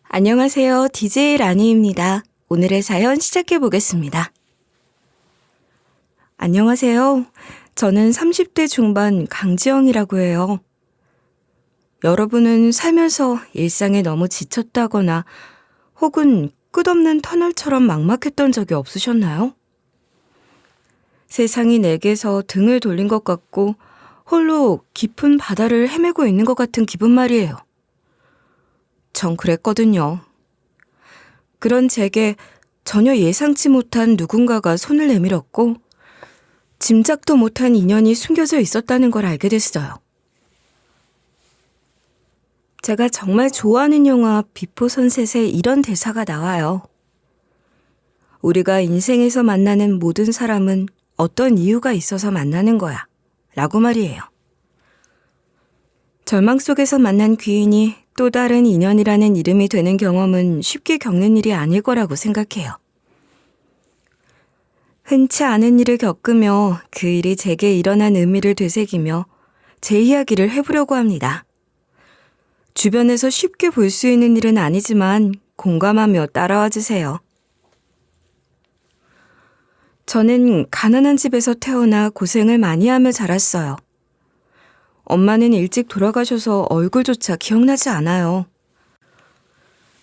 안녕하세요. DJ 라니입니다. 오늘의 사연 시작해 보겠습니다. 안녕하세요. 저는 30대 중반 강지영이라고 해요. 여러분은 살면서 일상에 너무 지쳤다거나 혹은 끝없는 터널처럼 막막했던 적이 없으셨나요? 세상이 내게서 등을 돌린 것 같고 홀로 깊은 바다를 헤매고 있는 것 같은 기분 말이에요. 전 그랬거든요. 그런 제게 전혀 예상치 못한 누군가가 손을 내밀었고 짐작도 못한 인연이 숨겨져 있었다는 걸 알게 됐어요. 제가 정말 좋아하는 영화 비포 선셋에 이런 대사가 나와요. 우리가 인생에서 만나는 모든 사람은 어떤 이유가 있어서 만나는 거야. 라고 말이에요. 절망 속에서 만난 귀인이 또 다른 인연이라는 이름이 되는 경험은 쉽게 겪는 일이 아닐 거라고 생각해요. 흔치 않은 일을 겪으며 그 일이 제게 일어난 의미를 되새기며 제 이야기를 해보려고 합니다. 주변에서 쉽게 볼 수 있는 일은 아니지만 공감하며 따라와 주세요. 저는 가난한 집에서 태어나 고생을 많이 하며 자랐어요. 엄마는 일찍 돌아가셔서 얼굴조차 기억나지 않아요.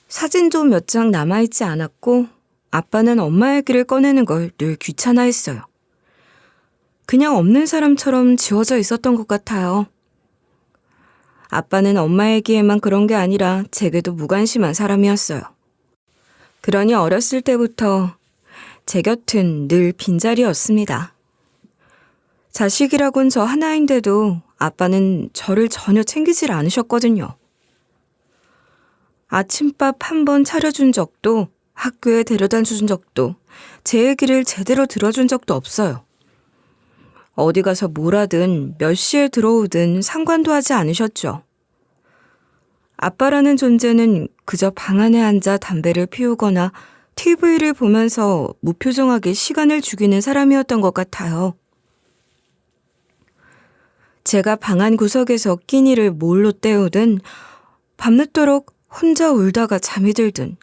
사진도 몇 장 남아있지 않았고 아빠는 엄마 얘기를 꺼내는 걸 늘 귀찮아했어요. 그냥 없는 사람처럼 지워져 있었던 것 같아요. 아빠는 엄마 얘기에만 그런 게 아니라 제게도 무관심한 사람이었어요. 그러니 어렸을 때부터 제 곁은 늘 빈자리였습니다. 자식이라곤 저 하나인데도 아빠는 저를 전혀 챙기질 않으셨거든요. 아침밥 한 번 차려준 적도 학교에 데려다 준 적도 제 얘기를 제대로 들어준 적도 없어요. 어디 가서 뭘 하든 몇 시에 들어오든 상관도 하지 않으셨죠. 아빠라는 존재는 그저 방 안에 앉아 담배를 피우거나 TV를 보면서 무표정하게 시간을 죽이는 사람이었던 것 같아요. 제가 방 안 구석에서 끼니를 몰로 때우든 밤늦도록 혼자 울다가 잠이 들든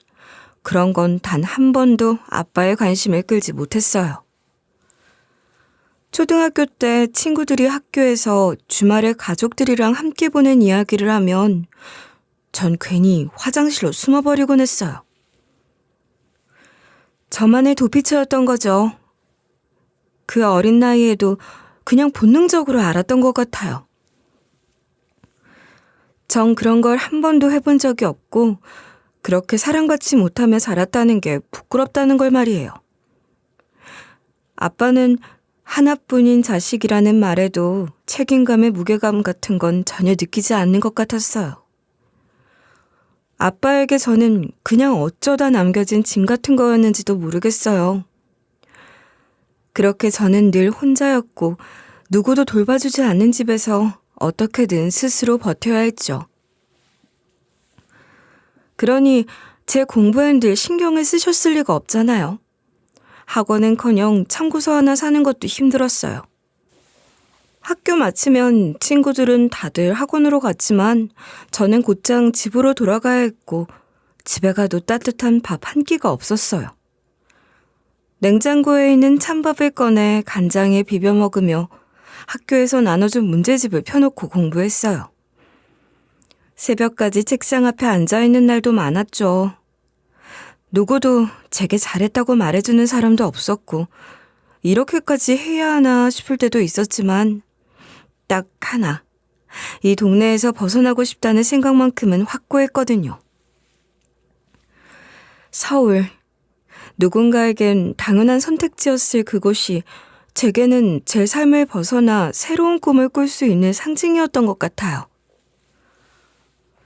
그런 건 단 한 번도 아빠의 관심을 끌지 못했어요. 초등학교 때 친구들이 학교에서 주말에 가족들이랑 함께 보낸 이야기를 하면 전 괜히 화장실로 숨어버리곤 했어요. 저만의 도피처였던 거죠. 그 어린 나이에도 그냥 본능적으로 알았던 것 같아요. 전 그런 걸 한 번도 해본 적이 없고 그렇게 사랑받지 못하며 자랐다는 게 부끄럽다는 걸 말이에요. 아빠는 하나뿐인 자식이라는 말에도 책임감의 무게감 같은 건 전혀 느끼지 않는 것 같았어요. 아빠에게 저는 그냥 어쩌다 남겨진 짐 같은 거였는지도 모르겠어요. 그렇게 저는 늘 혼자였고 누구도 돌봐주지 않는 집에서 어떻게든 스스로 버텨야 했죠. 그러니 제 공부엔 늘 신경을 쓰셨을 리가 없잖아요. 학원은커녕 참고서 하나 사는 것도 힘들었어요. 학교 마치면 친구들은 다들 학원으로 갔지만 저는 곧장 집으로 돌아가야 했고 집에 가도 따뜻한 밥 한 끼가 없었어요. 냉장고에 있는 찬밥을 꺼내 간장에 비벼 먹으며 학교에서 나눠준 문제집을 펴놓고 공부했어요. 새벽까지 책상 앞에 앉아있는 날도 많았죠. 누구도 제게 잘했다고 말해주는 사람도 없었고 이렇게까지 해야 하나 싶을 때도 있었지만 딱 하나, 이 동네에서 벗어나고 싶다는 생각만큼은 확고했거든요. 서울, 누군가에겐 당연한 선택지였을 그곳이 제게는 제 삶을 벗어나 새로운 꿈을 꿀 수 있는 상징이었던 것 같아요.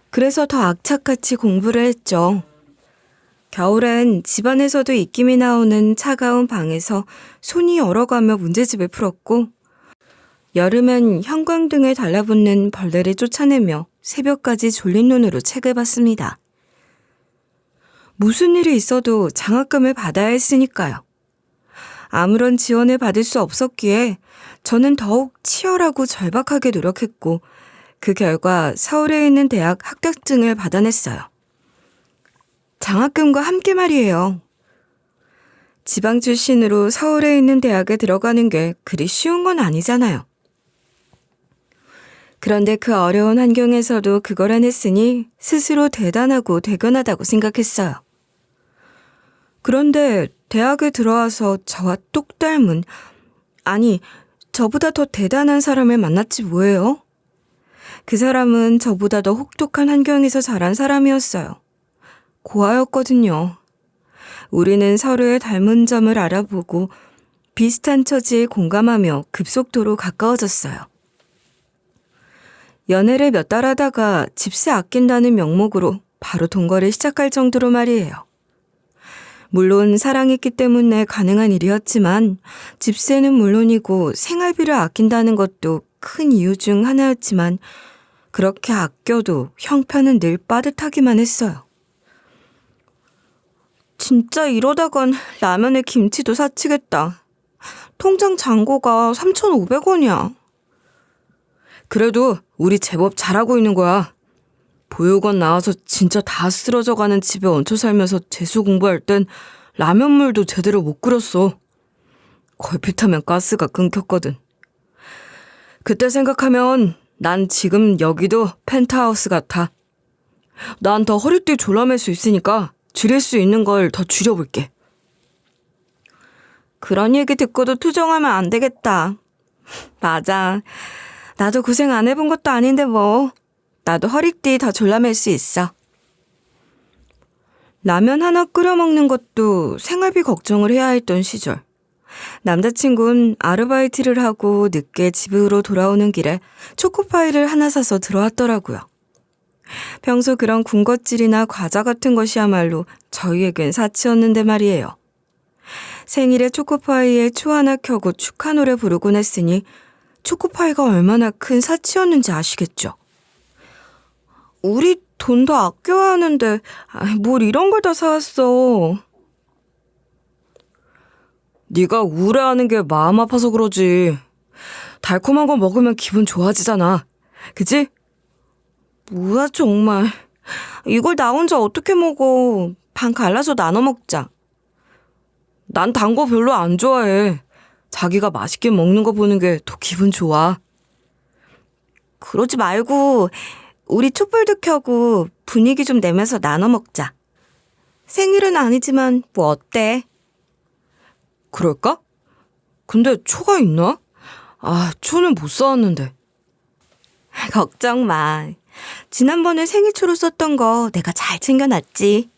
그래서 더 악착같이 공부를 했죠. 겨울엔 집안에서도 입김이 나오는 차가운 방에서 손이 얼어가며 문제집을 풀었고 여름엔 형광등에 달라붙는 벌레를 쫓아내며 새벽까지 졸린 눈으로 책을 봤습니다. 무슨 일이 있어도 장학금을 받아야 했으니까요. 아무런 지원을 받을 수 없었기에 저는 더욱 치열하고 절박하게 노력했고 그 결과 서울에 있는 대학 합격증을 받아냈어요. 장학금과 함께 말이에요. 지방 출신으로 서울에 있는 대학에 들어가는 게 그리 쉬운 건 아니잖아요. 그런데 그 어려운 환경에서도 그걸 해냈으니 스스로 대단하고 대견하다고 생각했어요. 그런데 대학에 들어와서 저와 똑 닮은, 아니, 저보다 더 대단한 사람을 만났지 뭐예요? 그 사람은 저보다 더 혹독한 환경에서 자란 사람이었어요. 고아였거든요. 우리는 서로의 닮은 점을 알아보고 비슷한 처지에 공감하며 급속도로 가까워졌어요. 연애를 몇 달 하다가 집세 아낀다는 명목으로 바로 동거를 시작할 정도로 말이에요. 물론 사랑했기 때문에 가능한 일이었지만 집세는 물론이고 생활비를 아낀다는 것도 큰 이유 중 하나였지만 그렇게 아껴도 형편은 늘 빠듯하기만 했어요. 진짜 이러다간 라면에 김치도 사치겠다. 통장 잔고가 3,500원이야. 그래도 우리 제법 잘하고 있는 거야. 보육원 나와서 진짜 다 쓰러져가는 집에 얹혀 살면서 재수 공부할 땐 라면물도 제대로 못 끓였어. 걸핏하면 가스가 끊겼거든. 그때 생각하면 난 지금 여기도 펜트하우스 같아. 난 더 허리띠 졸라맬 수 있으니까 줄일 수 있는 걸 더 줄여볼게. 그런 얘기 듣고도 투정하면 안 되겠다. 맞아. 나도 고생 안 해본 것도 아닌데 뭐. 나도 허리띠 더 졸라맬 수 있어. 라면 하나 끓여 먹는 것도 생활비 걱정을 해야 했던 시절. 남자친구는 아르바이트를 하고 늦게 집으로 돌아오는 길에 초코파이를 하나 사서 들어왔더라고요. 평소 그런 군것질이나 과자 같은 것이야말로 저희에겐 사치였는데 말이에요. 생일에 초코파이에 초 하나 켜고 축하 노래 부르곤 했으니 초코파이가 얼마나 큰 사치였는지 아시겠죠? 우리 돈 더 아껴야 하는데 뭘 이런 걸 다 사왔어. 네가 우울해하는 게 마음 아파서 그러지. 달콤한 거 먹으면 기분 좋아지잖아. 그치? 뭐야 정말. 이걸 나 혼자 어떻게 먹어. 반 갈라서 나눠 먹자. 난 단 거 별로 안 좋아해. 자기가 맛있게 먹는 거 보는 게 더 기분 좋아. 그러지 말고 우리 촛불도 켜고 분위기 좀 내면서 나눠 먹자. 생일은 아니지만 뭐 어때? 그럴까? 근데 초가 있나? 초는 못 사왔는데. 걱정 마. 지난번에 생일초로 썼던 거 내가 잘 챙겨놨지.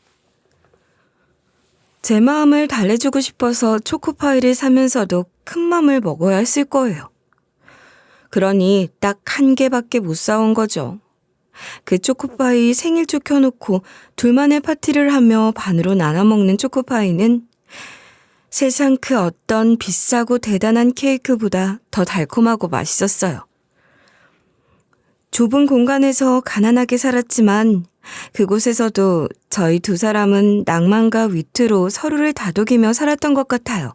제 마음을 달래주고 싶어서 초코파이를 사면서도 큰 맘을 먹어야 했을 거예요. 그러니 딱 한 개밖에 못 사온 거죠. 그 초코파이 생일초 켜놓고 둘만의 파티를 하며 반으로 나눠 먹는 초코파이는 세상 그 어떤 비싸고 대단한 케이크보다 더 달콤하고 맛있었어요. 좁은 공간에서 가난하게 살았지만 그곳에서도 저희 두 사람은 낭만과 위트로 서로를 다독이며 살았던 것 같아요.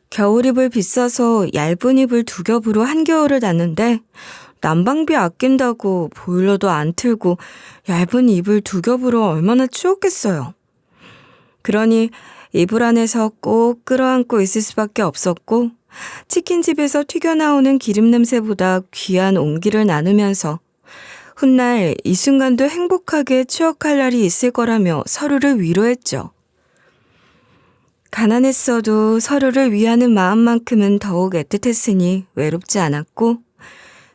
겨울이불 비싸서 얇은 이불 두 겹으로 한겨울을 났는데 난방비 아낀다고 보일러도 안 틀고 얇은 이불 두 겹으로 얼마나 추웠겠어요. 그러니 이불 안에서 꼭 끌어안고 있을 수밖에 없었고 치킨집에서 튀겨나오는 기름 냄새보다 귀한 온기를 나누면서 훗날 이 순간도 행복하게 추억할 날이 있을 거라며 서로를 위로했죠. 가난했어도 서로를 위하는 마음만큼은 더욱 애틋했으니 외롭지 않았고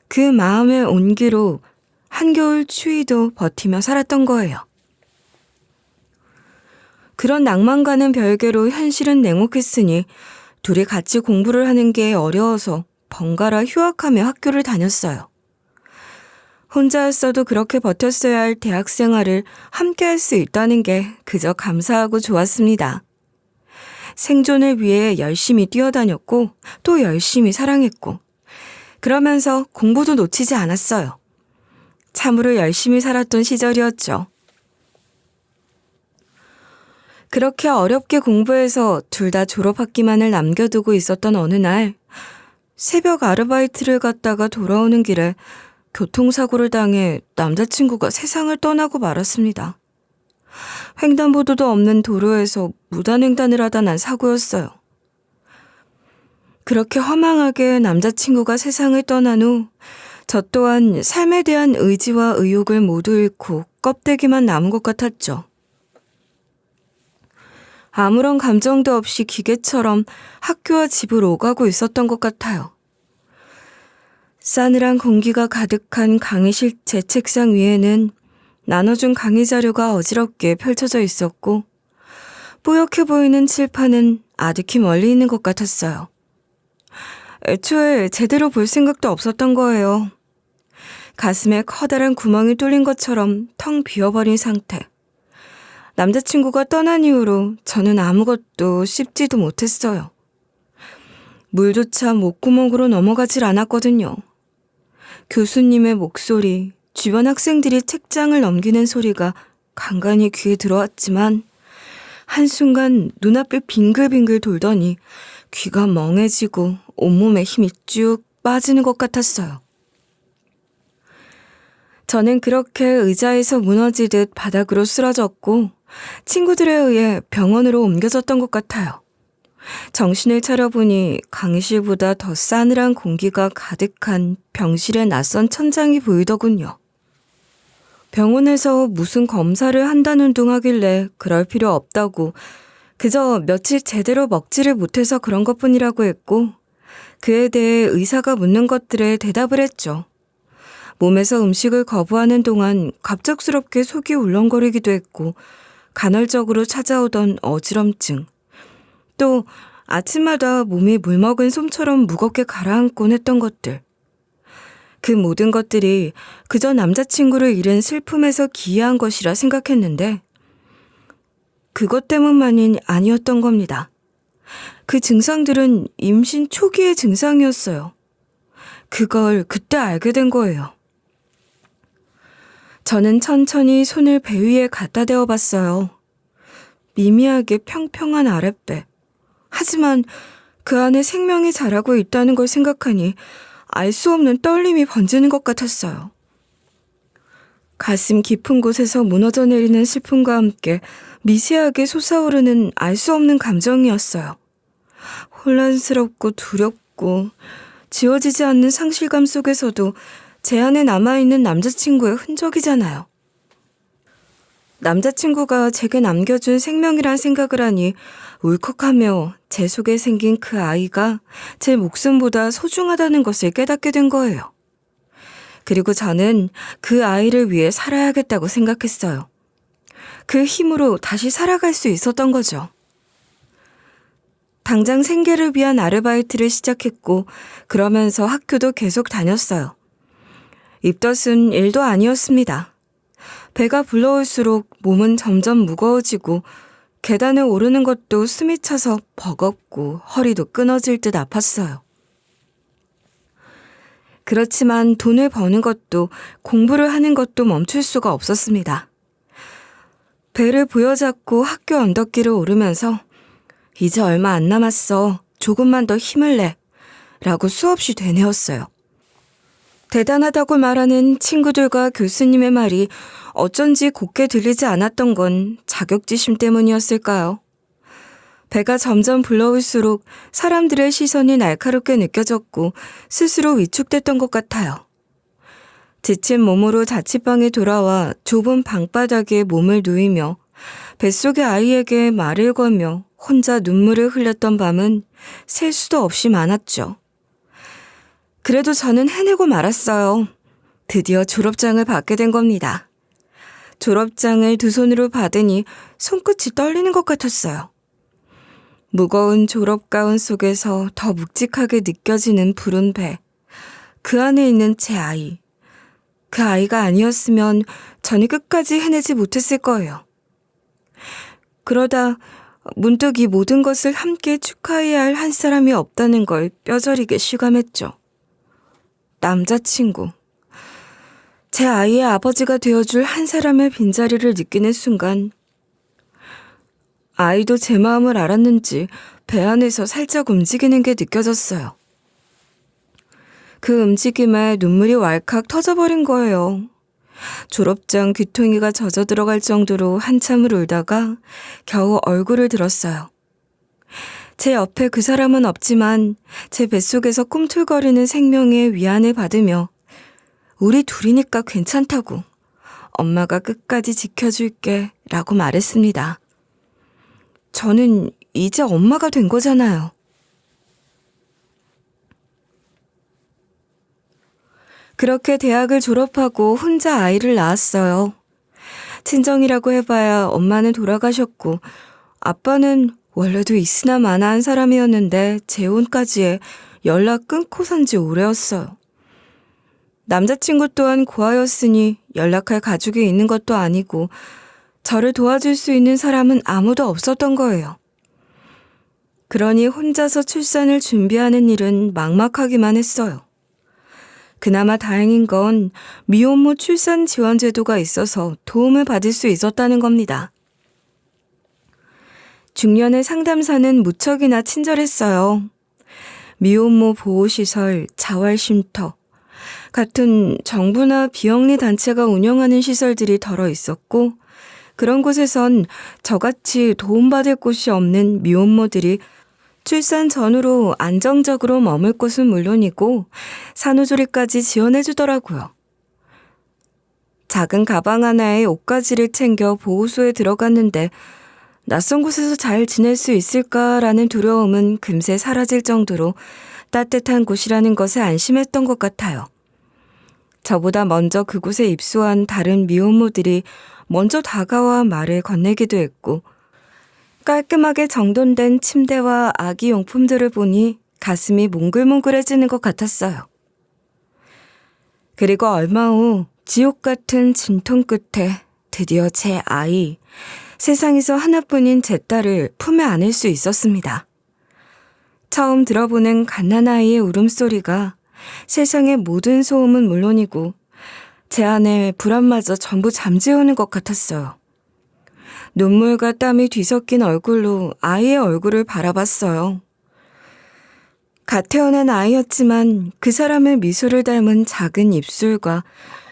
그 마음의 온기로 한겨울 추위도 버티며 살았던 거예요. 그런 낭만과는 별개로 현실은 냉혹했으니 둘이 같이 공부를 하는 게 어려워서 번갈아 휴학하며 학교를 다녔어요. 혼자였어도 그렇게 버텼어야 할 대학 생활을 함께 할 수 있다는 게 그저 감사하고 좋았습니다. 생존을 위해 열심히 뛰어다녔고 또 열심히 사랑했고 그러면서 공부도 놓치지 않았어요. 참으로 열심히 살았던 시절이었죠. 그렇게 어렵게 공부해서 둘 다 졸업학기만을 남겨두고 있었던 어느 날 새벽 아르바이트를 갔다가 돌아오는 길에 교통사고를 당해 남자친구가 세상을 떠나고 말았습니다. 횡단보도도 없는 도로에서 무단횡단을 하다 난 사고였어요. 그렇게 허망하게 남자친구가 세상을 떠난 후 저 또한 삶에 대한 의지와 의욕을 모두 잃고 껍데기만 남은 것 같았죠. 아무런 감정도 없이 기계처럼 학교와 집을 오가고 있었던 것 같아요. 싸늘한 공기가 가득한 강의실 제 책상 위에는 나눠준 강의 자료가 어지럽게 펼쳐져 있었고 뿌옇게 보이는 칠판은 아득히 멀리 있는 것 같았어요. 애초에 제대로 볼 생각도 없었던 거예요. 가슴에 커다란 구멍이 뚫린 것처럼 텅 비어버린 상태. 남자친구가 떠난 이후로 저는 아무것도 씹지도 못했어요. 물조차 목구멍으로 넘어가질 않았거든요. 교수님의 목소리, 주변 학생들이 책장을 넘기는 소리가 간간히 귀에 들어왔지만 한순간 눈앞을 빙글빙글 돌더니 귀가 멍해지고 온몸에 힘이 쭉 빠지는 것 같았어요. 저는 그렇게 의자에서 무너지듯 바닥으로 쓰러졌고 친구들에 의해 병원으로 옮겨졌던 것 같아요. 정신을 차려보니 강의실보다 더 싸늘한 공기가 가득한 병실의 낯선 천장이 보이더군요. 병원에서 무슨 검사를 한다는 둥 하길래 그럴 필요 없다고 그저 며칠 제대로 먹지를 못해서 그런 것뿐이라고 했고 그에 대해 의사가 묻는 것들에 대답을 했죠. 몸에서 음식을 거부하는 동안 갑작스럽게 속이 울렁거리기도 했고 간헐적으로 찾아오던 어지럼증, 또 아침마다 몸이 물먹은 솜처럼 무겁게 가라앉곤 했던 것들. 그 모든 것들이 그저 남자친구를 잃은 슬픔에서 기이한 것이라 생각했는데 그것 때문만이 아니었던 겁니다. 그 증상들은 임신 초기의 증상이었어요. 그걸 그때 알게 된 거예요. 저는 천천히 손을 배 위에 갖다 대어 봤어요. 미미하게 평평한 아랫배. 하지만 그 안에 생명이 자라고 있다는 걸 생각하니 알 수 없는 떨림이 번지는 것 같았어요. 가슴 깊은 곳에서 무너져 내리는 슬픔과 함께 미세하게 솟아오르는 알 수 없는 감정이었어요. 혼란스럽고 두렵고 지워지지 않는 상실감 속에서도 제 안에 남아있는 남자친구의 흔적이잖아요. 남자친구가 제게 남겨준 생명이란 생각을 하니 울컥하며 제 속에 생긴 그 아이가 제 목숨보다 소중하다는 것을 깨닫게 된 거예요. 그리고 저는 그 아이를 위해 살아야겠다고 생각했어요. 그 힘으로 다시 살아갈 수 있었던 거죠. 당장 생계를 위한 아르바이트를 시작했고 그러면서 학교도 계속 다녔어요. 입덧은 일도 아니었습니다. 배가 불러올수록 몸은 점점 무거워지고 계단을 오르는 것도 숨이 차서 버겁고 허리도 끊어질 듯 아팠어요. 그렇지만 돈을 버는 것도 공부를 하는 것도 멈출 수가 없었습니다. 배를 부여잡고 학교 언덕길을 오르면서 이제 얼마 안 남았어. 조금만 더 힘을 내. 라고 수없이 되뇌었어요. 대단하다고 말하는 친구들과 교수님의 말이 어쩐지 곱게 들리지 않았던 건 자격지심 때문이었을까요? 배가 점점 불러올수록 사람들의 시선이 날카롭게 느껴졌고 스스로 위축됐던 것 같아요. 지친 몸으로 자취방에 돌아와 좁은 방바닥에 몸을 누이며 뱃속의 아이에게 말을 걸며 혼자 눈물을 흘렸던 밤은 셀 수도 없이 많았죠. 그래도 저는 해내고 말았어요. 드디어 졸업장을 받게 된 겁니다. 졸업장을 두 손으로 받으니 손끝이 떨리는 것 같았어요. 무거운 졸업가운 속에서 더 묵직하게 느껴지는 푸른 배. 그 안에 있는 제 아이. 그 아이가 아니었으면 저는 끝까지 해내지 못했을 거예요. 그러다 문득 이 모든 것을 함께 축하해야 할 한 사람이 없다는 걸 뼈저리게 실감했죠. 남자친구. 제 아이의 아버지가 되어줄 한 사람의 빈자리를 느끼는 순간 아이도 제 마음을 알았는지 배 안에서 살짝 움직이는 게 느껴졌어요. 그 움직임에 눈물이 왈칵 터져버린 거예요. 졸업장 귀퉁이가 젖어 들어갈 정도로 한참을 울다가 겨우 얼굴을 들었어요. 제 옆에 그 사람은 없지만 제 뱃속에서 꿈틀거리는 생명의 위안을 받으며 우리 둘이니까 괜찮다고 엄마가 끝까지 지켜줄게 라고 말했습니다. 저는 이제 엄마가 된 거잖아요. 그렇게 대학을 졸업하고 혼자 아이를 낳았어요. 친정이라고 해봐야 엄마는 돌아가셨고 아빠는 원래도 있으나 마나한 사람이었는데 재혼까지 연락 끊고 산 지 오래였어요. 남자친구 또한 고아였으니 연락할 가족이 있는 것도 아니고 저를 도와줄 수 있는 사람은 아무도 없었던 거예요. 그러니 혼자서 출산을 준비하는 일은 막막하기만 했어요. 그나마 다행인 건 미혼모 출산 지원 제도가 있어서 도움을 받을 수 있었다는 겁니다. 중년의 상담사는 무척이나 친절했어요. 미혼모 보호시설, 자활쉼터 같은 정부나 비영리 단체가 운영하는 시설들이 덜어 있었고 그런 곳에선 저같이 도움받을 곳이 없는 미혼모들이 출산 전후로 안정적으로 머물 곳은 물론이고 산후조리까지 지원해주더라고요. 작은 가방 하나에 옷가지를 챙겨 보호소에 들어갔는데 낯선 곳에서 잘 지낼 수 있을까라는 두려움은 금세 사라질 정도로 따뜻한 곳이라는 것에 안심했던 것 같아요. 저보다 먼저 그곳에 입소한 다른 미혼모들이 먼저 다가와 말을 건네기도 했고 깔끔하게 정돈된 침대와 아기 용품들을 보니 가슴이 몽글몽글해지는 것 같았어요. 그리고 얼마 후 지옥 같은 진통 끝에 드디어 제 아이, 세상에서 하나뿐인 제 딸을 품에 안을 수 있었습니다. 처음 들어보는 갓난아이의 울음소리가 세상의 모든 소음은 물론이고 제 안에 불안마저 전부 잠재우는 것 같았어요. 눈물과 땀이 뒤섞인 얼굴로 아이의 얼굴을 바라봤어요. 갓 태어난 아이였지만 그 사람의 미소를 닮은 작은 입술과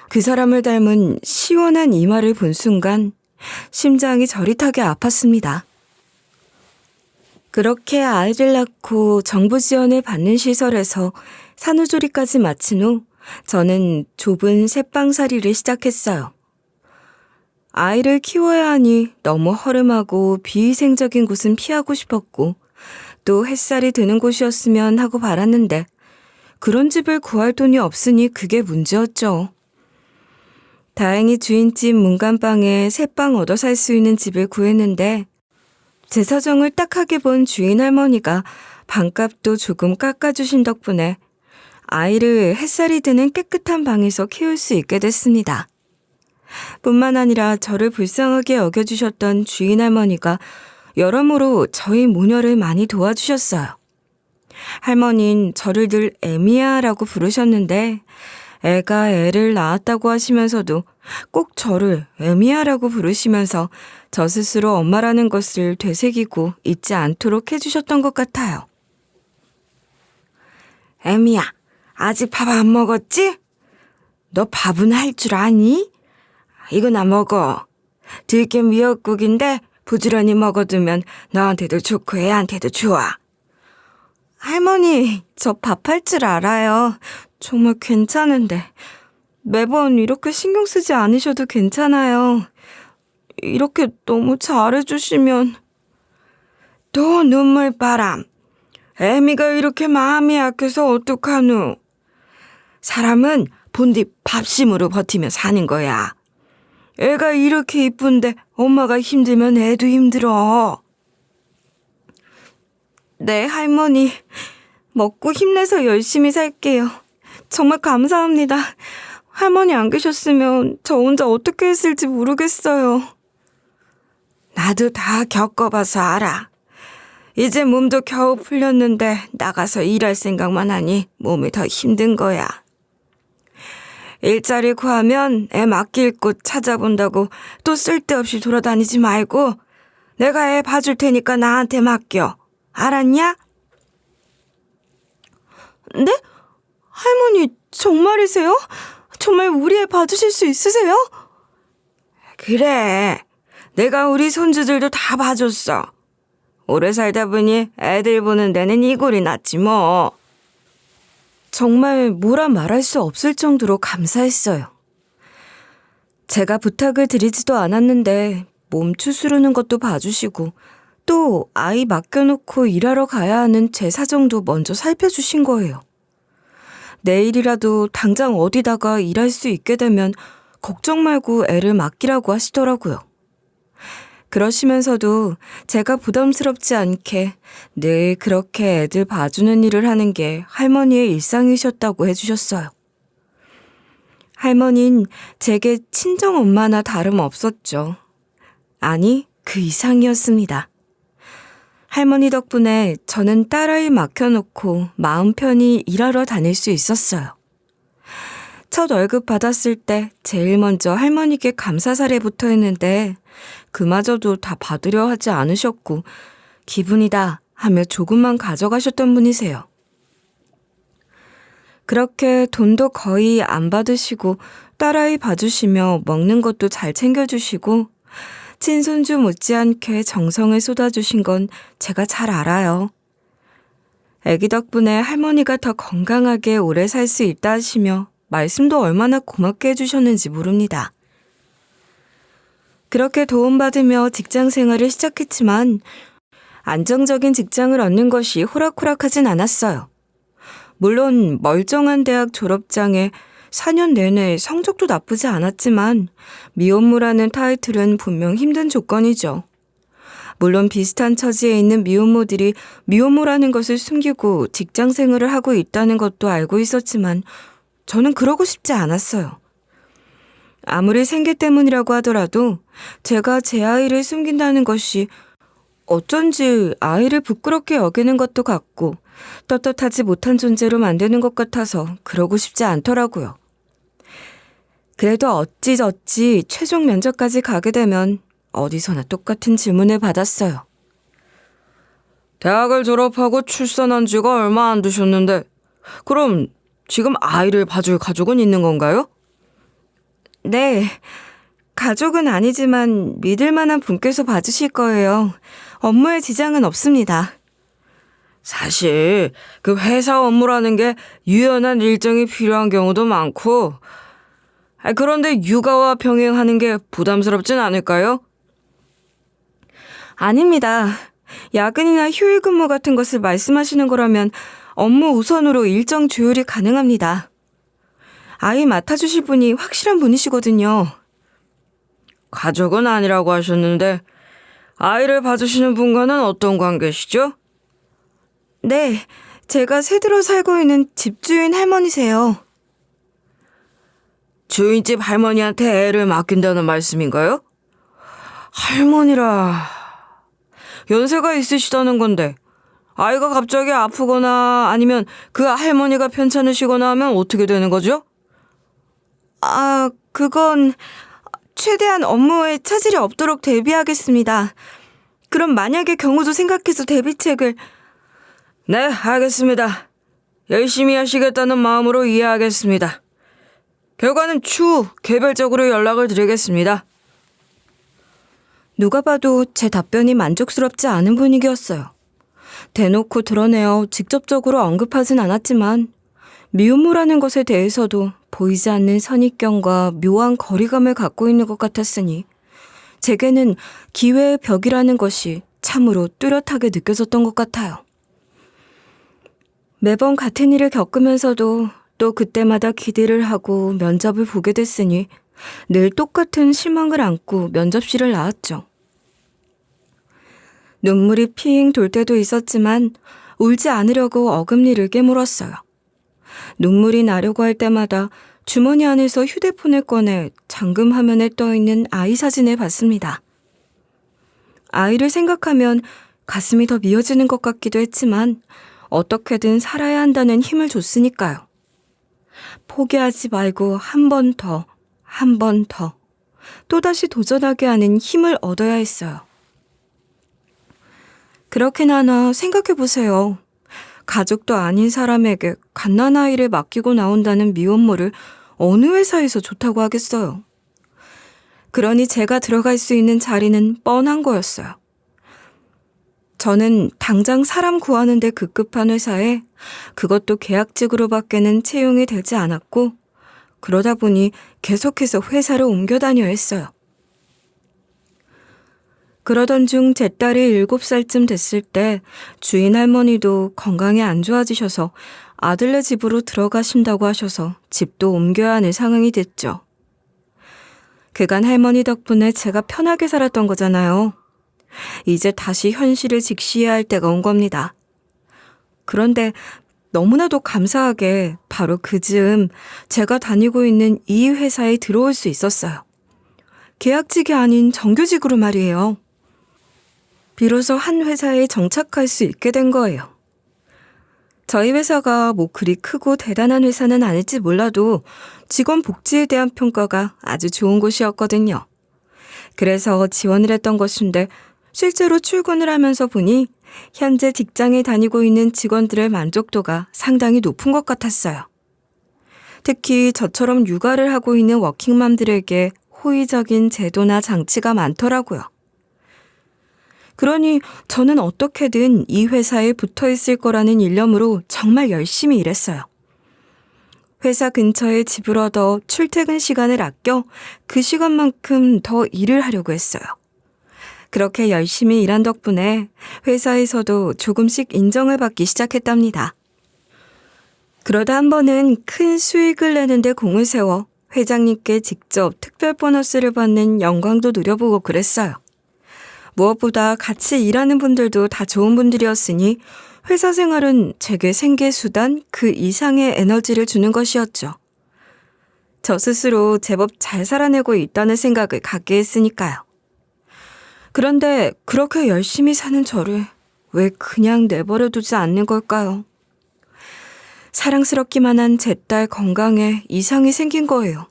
그 사람을 닮은 시원한 이마를 본 순간 심장이 저릿하게 아팠습니다. 그렇게 아이를 낳고 정부 지원을 받는 시설에서 산후조리까지 마친 후 저는 좁은 새방살이를 시작했어요. 아이를 키워야 하니 너무 허름하고 비위생적인 곳은 피하고 싶었고 또 햇살이 드는 곳이었으면 하고 바랐는데 그런 집을 구할 돈이 없으니 그게 문제였죠. 다행히 주인집 문간방에 새방 얻어 살 수 있는 집을 구했는데 제 사정을 딱하게 본 주인 할머니가 방값도 조금 깎아주신 덕분에 아이를 햇살이 드는 깨끗한 방에서 키울 수 있게 됐습니다. 뿐만 아니라 저를 불쌍하게 여겨주셨던 주인 할머니가 여러모로 저희 모녀를 많이 도와주셨어요. 할머니는 저를 늘 애미야라고 부르셨는데 애가 애를 낳았다고 하시면서도 꼭 저를 애미야라고 부르시면서 저 스스로 엄마라는 것을 되새기고 잊지 않도록 해주셨던 것 같아요. 애미야, 아직 밥 안 먹었지? 너 밥은 할 줄 아니? 이거나 먹어. 들깨 미역국인데 부지런히 먹어두면 너한테도 좋고 애한테도 좋아. 할머니, 저 밥 할 줄 알아요. 정말 괜찮은데. 매번 이렇게 신경 쓰지 않으셔도 괜찮아요. 이렇게 너무 잘해주시면. 또 눈물바람. 애미가 이렇게 마음이 약해서 어떡하누. 사람은 본디 밥심으로 버티며 사는 거야. 애가 이렇게 이쁜데 엄마가 힘들면 애도 힘들어. 네, 할머니. 먹고 힘내서 열심히 살게요. 정말 감사합니다. 할머니 안 계셨으면 저 혼자 어떻게 했을지 모르겠어요. 나도 다 겪어봐서 알아. 이제 몸도 겨우 풀렸는데 나가서 일할 생각만 하니 몸이 더 힘든 거야. 일자리 구하면 애 맡길 곳 찾아본다고 또 쓸데없이 돌아다니지 말고 내가 애 봐줄 테니까 나한테 맡겨. 알았냐? 네? 할머니, 정말이세요? 정말 우리 애 봐주실 수 있으세요? 그래, 내가 우리 손주들도 다 봐줬어. 오래 살다 보니 애들 보는 데는 이 꼴이 났지 뭐. 정말 뭐라 말할 수 없을 정도로 감사했어요. 제가 부탁을 드리지도 않았는데 몸 추스르는 것도 봐주시고 또 아이 맡겨놓고 일하러 가야 하는 제 사정도 먼저 살펴주신 거예요. 내일이라도 당장 어디다가 일할 수 있게 되면 걱정 말고 애를 맡기라고 하시더라고요. 그러시면서도 제가 부담스럽지 않게 늘 그렇게 애들 봐주는 일을 하는 게 할머니의 일상이셨다고 해주셨어요. 할머니는 제게 친정엄마나 다름없었죠. 아니, 그 이상이었습니다. 할머니 덕분에 저는 딸아이 맡겨놓고 마음 편히 일하러 다닐 수 있었어요. 첫 월급 받았을 때 제일 먼저 할머니께 감사사례부터 했는데 그마저도 다 받으려 하지 않으셨고 기분이다 하며 조금만 가져가셨던 분이세요. 그렇게 돈도 거의 안 받으시고 딸아이 봐주시며 먹는 것도 잘 챙겨주시고 친손주 못지않게 정성을 쏟아주신 건 제가 잘 알아요. 애기 덕분에 할머니가 더 건강하게 오래 살 수 있다 하시며 말씀도 얼마나 고맙게 해주셨는지 모릅니다. 그렇게 도움받으며 직장 생활을 시작했지만 안정적인 직장을 얻는 것이 호락호락하진 않았어요. 물론 멀쩡한 대학 졸업장에 4년 내내 성적도 나쁘지 않았지만 미혼모라는 타이틀은 분명 힘든 조건이죠. 물론 비슷한 처지에 있는 미혼모들이 미혼모라는 것을 숨기고 직장 생활을 하고 있다는 것도 알고 있었지만 저는 그러고 싶지 않았어요. 아무리 생계 때문이라고 하더라도 제가 제 아이를 숨긴다는 것이 어쩐지 아이를 부끄럽게 여기는 것도 같고 떳떳하지 못한 존재로 만드는 것 같아서 그러고 싶지 않더라고요. 그래도 어찌저찌 최종 면접까지 가게 되면 어디서나 똑같은 질문을 받았어요. 대학을 졸업하고 출산한 지가 얼마 안 되셨는데 그럼 지금 아이를 봐줄 가족은 있는 건가요? 네, 가족은 아니지만 믿을 만한 분께서 봐주실 거예요. 업무에 지장은 없습니다. 사실 그 회사 업무라는 게 유연한 일정이 필요한 경우도 많고 그런데 육아와 병행하는 게 부담스럽진 않을까요? 아닙니다. 야근이나 휴일 근무 같은 것을 말씀하시는 거라면 업무 우선으로 일정 조율이 가능합니다. 아이 맡아주실 분이 확실한 분이시거든요. 가족은 아니라고 하셨는데 아이를 봐주시는 분과는 어떤 관계시죠? 네, 제가 새들어 살고 있는 집주인 할머니세요. 주인집 할머니한테 애를 맡긴다는 말씀인가요? 할머니라... 연세가 있으시다는 건데 아이가 갑자기 아프거나 아니면 그 할머니가 편찮으시거나 하면 어떻게 되는 거죠? 그건 최대한 업무에 차질이 없도록 대비하겠습니다. 그럼 만약의 경우도 생각해서 대비책을... 네, 알겠습니다. 열심히 하시겠다는 마음으로 이해하겠습니다. 결과는 추후 개별적으로 연락을 드리겠습니다. 누가 봐도 제 답변이 만족스럽지 않은 분위기였어요. 대놓고 드러내어 직접적으로 언급하진 않았지만 미혼모라는 것에 대해서도 보이지 않는 선입견과 묘한 거리감을 갖고 있는 것 같았으니 제게는 기회의 벽이라는 것이 참으로 뚜렷하게 느껴졌던 것 같아요. 매번 같은 일을 겪으면서도 또 그때마다 기대를 하고 면접을 보게 됐으니 늘 똑같은 실망을 안고 면접실을 나왔죠. 눈물이 핑 돌 때도 있었지만 울지 않으려고 어금니를 깨물었어요. 눈물이 나려고 할 때마다 주머니 안에서 휴대폰을 꺼내 잠금 화면에 떠있는 아이 사진을 봤습니다. 아이를 생각하면 가슴이 더 미어지는 것 같기도 했지만 어떻게든 살아야 한다는 힘을 줬으니까요. 포기하지 말고 한 번 더, 한 번 더, 또다시 도전하게 하는 힘을 얻어야 했어요. 그렇게나 하나 생각해보세요. 가족도 아닌 사람에게 갓난아이를 맡기고 나온다는 미혼모를 어느 회사에서 좋다고 하겠어요. 그러니 제가 들어갈 수 있는 자리는 뻔한 거였어요. 저는 당장 사람 구하는 데 급급한 회사에 그것도 계약직으로밖에는 채용이 되지 않았고 그러다 보니 계속해서 회사를 옮겨 다녀야 했어요. 그러던 중 제 딸이 7살쯤 됐을 때 주인 할머니도 건강이 안 좋아지셔서 아들네 집으로 들어가신다고 하셔서 집도 옮겨야 하는 상황이 됐죠. 그간 할머니 덕분에 제가 편하게 살았던 거잖아요. 이제 다시 현실을 직시해야 할 때가 온 겁니다. 그런데 너무나도 감사하게 바로 그 즈음 제가 다니고 있는 이 회사에 들어올 수 있었어요. 계약직이 아닌 정규직으로 말이에요. 비로소 한 회사에 정착할 수 있게 된 거예요. 저희 회사가 뭐 그리 크고 대단한 회사는 아닐지 몰라도 직원 복지에 대한 평가가 아주 좋은 곳이었거든요. 그래서 지원을 했던 것인데 실제로 출근을 하면서 보니 현재 직장에 다니고 있는 직원들의 만족도가 상당히 높은 것 같았어요. 특히 저처럼 육아를 하고 있는 워킹맘들에게 호의적인 제도나 장치가 많더라고요. 그러니 저는 어떻게든 이 회사에 붙어 있을 거라는 일념으로 정말 열심히 일했어요. 회사 근처에 집을 얻어 출퇴근 시간을 아껴 그 시간만큼 더 일을 하려고 했어요. 그렇게 열심히 일한 덕분에 회사에서도 조금씩 인정을 받기 시작했답니다. 그러다 한 번은 큰 수익을 내는데 공을 세워 회장님께 직접 특별 보너스를 받는 영광도 누려보고 그랬어요. 무엇보다 같이 일하는 분들도 다 좋은 분들이었으니 회사 생활은 제게 생계수단 그 이상의 에너지를 주는 것이었죠. 저 스스로 제법 잘 살아내고 있다는 생각을 갖게 했으니까요. 그런데 그렇게 열심히 사는 저를 왜 그냥 내버려 두지 않는 걸까요? 사랑스럽기만 한 제 딸 건강에 이상이 생긴 거예요.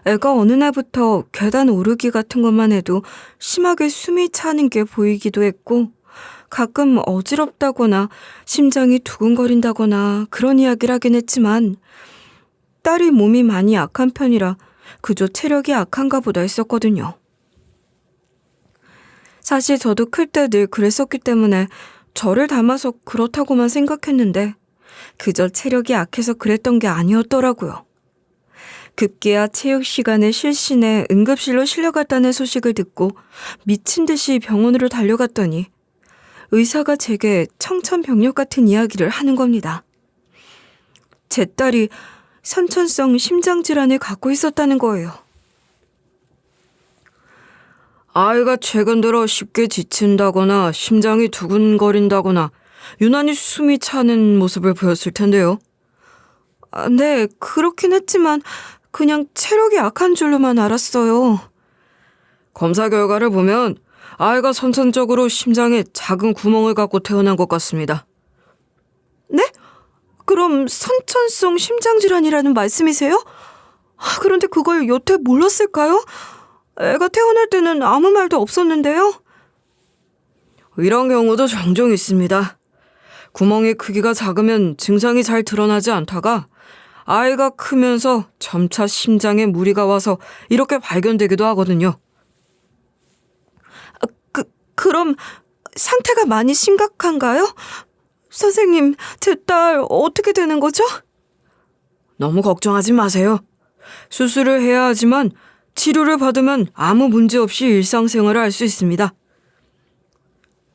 애가 어느 날부터 계단 오르기 같은 것만 해도 심하게 숨이 차는 게 보이기도 했고 가끔 어지럽다거나 심장이 두근거린다거나 그런 이야기를 하긴 했지만 딸이 몸이 많이 약한 편이라 그저 체력이 약한가 보다 했었거든요. 사실 저도 클 때 늘 그랬었기 때문에 저를 닮아서 그렇다고만 생각했는데 그저 체력이 약해서 그랬던 게 아니었더라고요. 급기야 체육 시간에 실신해 응급실로 실려갔다는 소식을 듣고 미친 듯이 병원으로 달려갔더니 의사가 제게 청천벽력 같은 이야기를 하는 겁니다. 제 딸이 선천성 심장질환을 갖고 있었다는 거예요. 아이가 최근 들어 쉽게 지친다거나 심장이 두근거린다거나 유난히 숨이 차는 모습을 보였을 텐데요. 네, 그렇긴 했지만 그냥 체력이 약한 줄로만 알았어요. 검사 결과를 보면 아이가 선천적으로 심장에 작은 구멍을 갖고 태어난 것 같습니다. 네? 그럼 선천성 심장질환이라는 말씀이세요? 그런데 그걸 여태 몰랐을까요? 애가 태어날 때는 아무 말도 없었는데요. 이런 경우도 종종 있습니다. 구멍의 크기가 작으면 증상이 잘 드러나지 않다가 아이가 크면서 점차 심장에 무리가 와서 이렇게 발견되기도 하거든요. 그럼 상태가 많이 심각한가요? 선생님, 제 딸 어떻게 되는 거죠? 너무 걱정하지 마세요. 수술을 해야 하지만 치료를 받으면 아무 문제 없이 일상생활을 할 수 있습니다.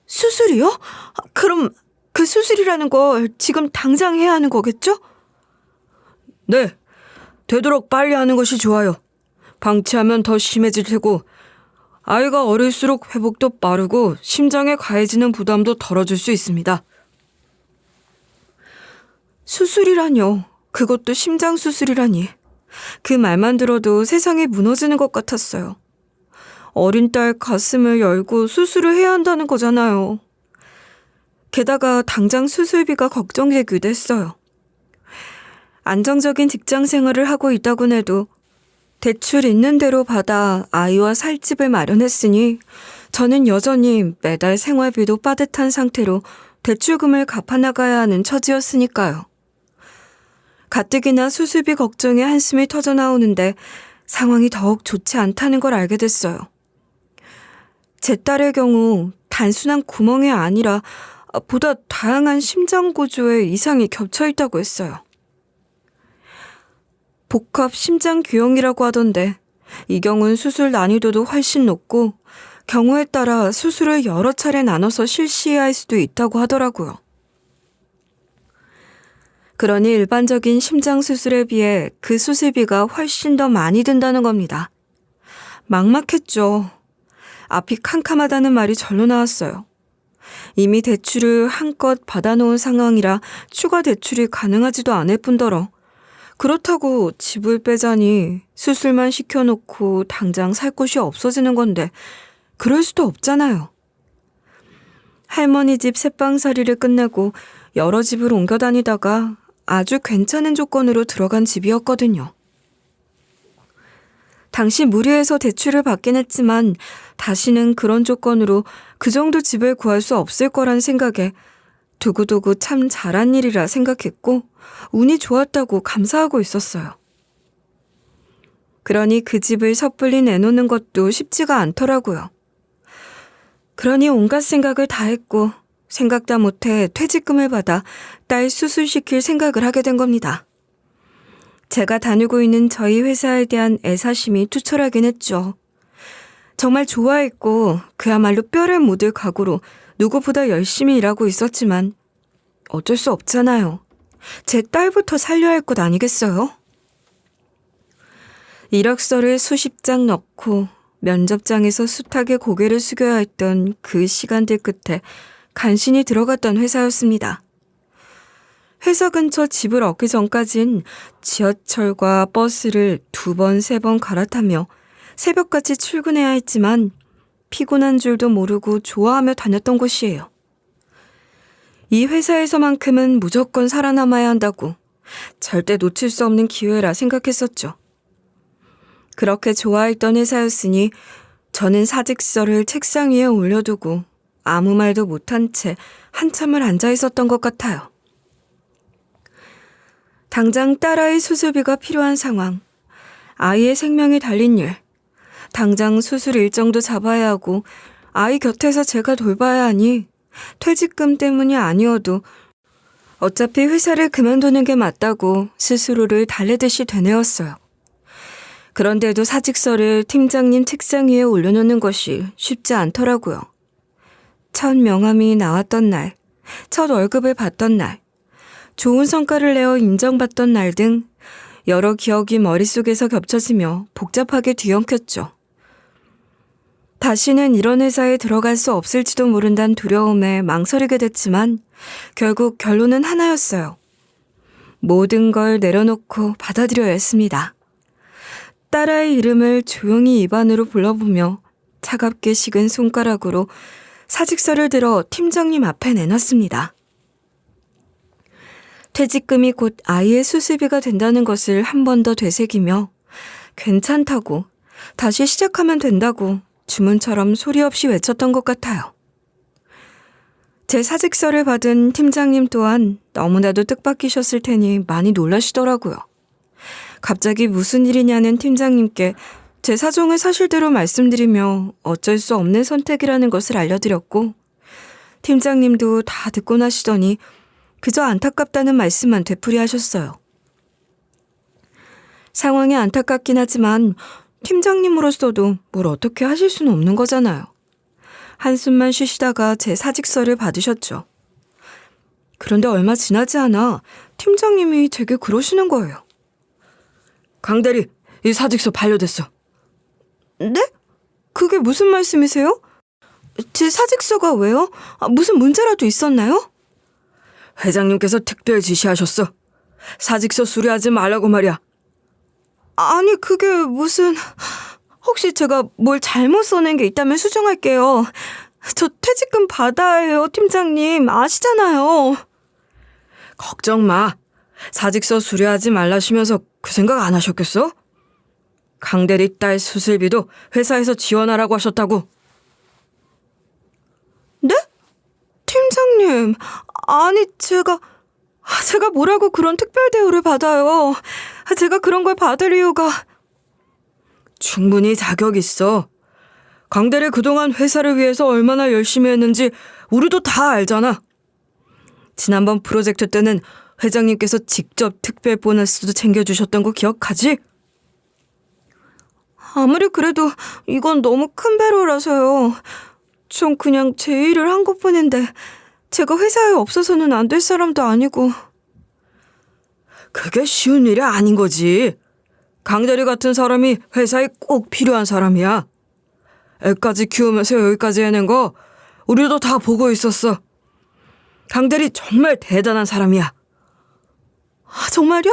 수술이요? 그럼 그 수술이라는 걸 지금 당장 해야 하는 거겠죠? 네, 되도록 빨리 하는 것이 좋아요. 방치하면 더 심해질 테고 아이가 어릴수록 회복도 빠르고 심장에 가해지는 부담도 덜어줄 수 있습니다. 수술이라뇨. 그것도 심장 수술이라니. 그 말만 들어도 세상이 무너지는 것 같았어요. 어린 딸 가슴을 열고 수술을 해야 한다는 거잖아요. 게다가 당장 수술비가 걱정되기도 했어요. 안정적인 직장 생활을 하고 있다곤 해도 대출 있는 대로 받아 아이와 살 집을 마련했으니 저는 여전히 매달 생활비도 빠듯한 상태로 대출금을 갚아나가야 하는 처지였으니까요. 가뜩이나 수술비 걱정에 한숨이 터져나오는데 상황이 더욱 좋지 않다는 걸 알게 됐어요. 제 딸의 경우 단순한 구멍이 아니라 보다 다양한 심장 구조에 이상이 겹쳐 있다고 했어요. 복합 심장 규형이라고 하던데 이 경우는 수술 난이도도 훨씬 높고 경우에 따라 수술을 여러 차례 나눠서 실시해야 할 수도 있다고 하더라고요. 그러니 일반적인 심장 수술에 비해 그 수술비가 훨씬 더 많이 든다는 겁니다. 막막했죠. 앞이 캄캄하다는 말이 절로 나왔어요. 이미 대출을 한껏 받아놓은 상황이라 추가 대출이 가능하지도 않을 뿐더러 그렇다고 집을 빼자니 수술만 시켜놓고 당장 살 곳이 없어지는 건데 그럴 수도 없잖아요. 할머니 집 새방살이를 끝내고 여러 집을 옮겨 다니다가 아주 괜찮은 조건으로 들어간 집이었거든요. 당시 무리해서 대출을 받긴 했지만 다시는 그런 조건으로 그 정도 집을 구할 수 없을 거란 생각에 두고두고 참 잘한 일이라 생각했고 운이 좋았다고 감사하고 있었어요. 그러니 그 집을 섣불리 내놓는 것도 쉽지가 않더라고요. 그러니 온갖 생각을 다 했고 생각다 못해 퇴직금을 받아 딸 수술시킬 생각을 하게 된 겁니다. 제가 다니고 있는 저희 회사에 대한 애사심이 투철하긴 했죠. 정말 좋아했고 그야말로 뼈를 묻을 각오로 누구보다 열심히 일하고 있었지만 어쩔 수 없잖아요. 제 딸부터 살려야 할 것 아니겠어요? 이력서를 수십 장 넣고 면접장에서 숱하게 고개를 숙여야 했던 그 시간들 끝에 간신히 들어갔던 회사였습니다. 회사 근처 집을 얻기 전까진 지하철과 버스를 2번, 3번 갈아타며 새벽같이 출근해야 했지만 피곤한 줄도 모르고 좋아하며 다녔던 곳이에요. 이 회사에서만큼은 무조건 살아남아야 한다고 절대 놓칠 수 없는 기회라 생각했었죠. 그렇게 좋아했던 회사였으니 저는 사직서를 책상 위에 올려두고 아무 말도 못한 채 한참을 앉아 있었던 것 같아요. 당장 딸아이 수술비가 필요한 상황, 아이의 생명이 달린 일, 당장 수술 일정도 잡아야 하고 아이 곁에서 제가 돌봐야 하니 퇴직금 때문이 아니어도 어차피 회사를 그만두는 게 맞다고 스스로를 달래듯이 되뇌었어요. 그런데도 사직서를 팀장님 책상 위에 올려놓는 것이 쉽지 않더라고요. 첫 명함이 나왔던 날, 첫 월급을 받던 날, 좋은 성과를 내어 인정받던 날 등 여러 기억이 머릿속에서 겹쳐지며 복잡하게 뒤엉켰죠. 다시는 이런 회사에 들어갈 수 없을지도 모른다는 두려움에 망설이게 됐지만 결국 결론은 하나였어요. 모든 걸 내려놓고 받아들여야 했습니다. 딸아이 이름을 조용히 입안으로 불러보며 차갑게 식은 손가락으로 사직서를 들어 팀장님 앞에 내놨습니다. 퇴직금이 곧 아이의 수술비가 된다는 것을 한 번 더 되새기며 괜찮다고 다시 시작하면 된다고 주문처럼 소리 없이 외쳤던 것 같아요. 제 사직서를 받은 팀장님 또한 너무나도 뜻밖이셨을 테니 많이 놀라시더라고요. 갑자기 무슨 일이냐는 팀장님께 제 사정을 사실대로 말씀드리며 어쩔 수 없는 선택이라는 것을 알려드렸고 팀장님도 다 듣고 나시더니 그저 안타깝다는 말씀만 되풀이하셨어요. 상황이 안타깝긴 하지만 팀장님으로서도 뭘 어떻게 하실 수는 없는 거잖아요. 한숨만 쉬시다가 제 사직서를 받으셨죠. 그런데 얼마 지나지 않아 팀장님이 제게 그러시는 거예요. 강대리, 이 사직서 반려됐어. 네? 그게 무슨 말씀이세요? 제 사직서가 왜요? 무슨 문제라도 있었나요? 회장님께서 특별 지시하셨어. 사직서 수리하지 말라고 말이야. 아니 그게 무슨... 혹시 제가 뭘 잘못 써낸 게 있다면 수정할게요. 저 퇴직금 받아야 해요, 팀장님. 아시잖아요. 걱정 마. 사직서 수리하지 말라시면서 그 생각 안 하셨겠어? 강대리 딸 수술비도 회사에서 지원하라고 하셨다고. 네? 팀장님... 팀장님, 아니 제가 뭐라고 그런 특별 대우를 받아요. 제가 그런 걸 받을 이유가... 충분히 자격 있어. 강대리 그동안 회사를 위해서 얼마나 열심히 했는지 우리도 다 알잖아. 지난번 프로젝트 때는 회장님께서 직접 특별 보너스도 챙겨주셨던 거 기억하지? 아무리 그래도 이건 너무 큰 배려라서요. 전 그냥 제 일을 한 것뿐인데 제가 회사에 없어서는 안 될 사람도 아니고. 그게 쉬운 일이 아닌 거지. 강대리 같은 사람이 회사에 꼭 필요한 사람이야. 애까지 키우면서 여기까지 해낸 거 우리도 다 보고 있었어. 강대리 정말 대단한 사람이야. 정말요?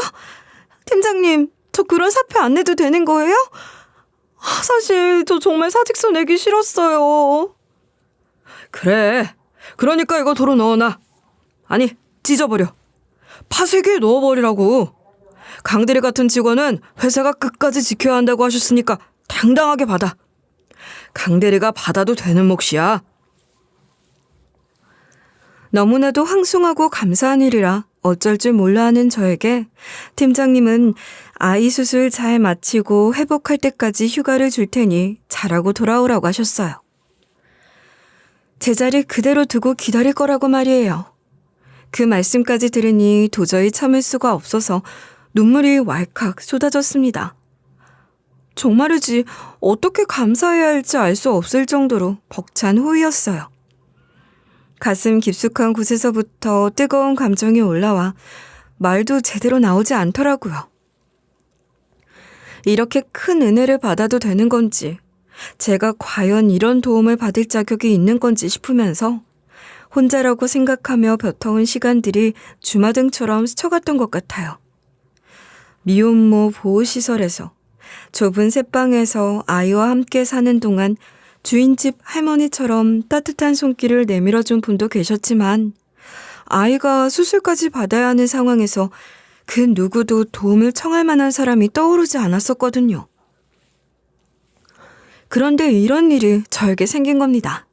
팀장님, 저 그런 사표 안 내도 되는 거예요? 사실 저 정말 사직서 내기 싫었어요. 그래. 그러니까 이거 도로 넣어놔. 아니, 찢어버려. 파쇄기에 넣어버리라고. 강대리 같은 직원은 회사가 끝까지 지켜야 한다고 하셨으니까 당당하게 받아. 강대리가 받아도 되는 몫이야. 너무나도 황송하고 감사한 일이라 어쩔 줄 몰라 하는 저에게 팀장님은 아이 수술 잘 마치고 회복할 때까지 휴가를 줄 테니 잘하고 돌아오라고 하셨어요. 제자리 그대로 두고 기다릴 거라고 말이에요. 그 말씀까지 들으니 도저히 참을 수가 없어서 눈물이 왈칵 쏟아졌습니다. 정말이지 어떻게 감사해야 할지 알 수 없을 정도로 벅찬 호의였어요. 가슴 깊숙한 곳에서부터 뜨거운 감정이 올라와 말도 제대로 나오지 않더라고요. 이렇게 큰 은혜를 받아도 되는 건지, 제가 과연 이런 도움을 받을 자격이 있는 건지 싶으면서 혼자라고 생각하며 벼터운 시간들이 주마등처럼 스쳐갔던 것 같아요. 미혼모 보호시설에서 좁은 새방에서 아이와 함께 사는 동안 주인집 할머니처럼 따뜻한 손길을 내밀어준 분도 계셨지만 아이가 수술까지 받아야 하는 상황에서 그 누구도 도움을 청할 만한 사람이 떠오르지 않았었거든요. 그런데 이런 일이 저에게 생긴 겁니다.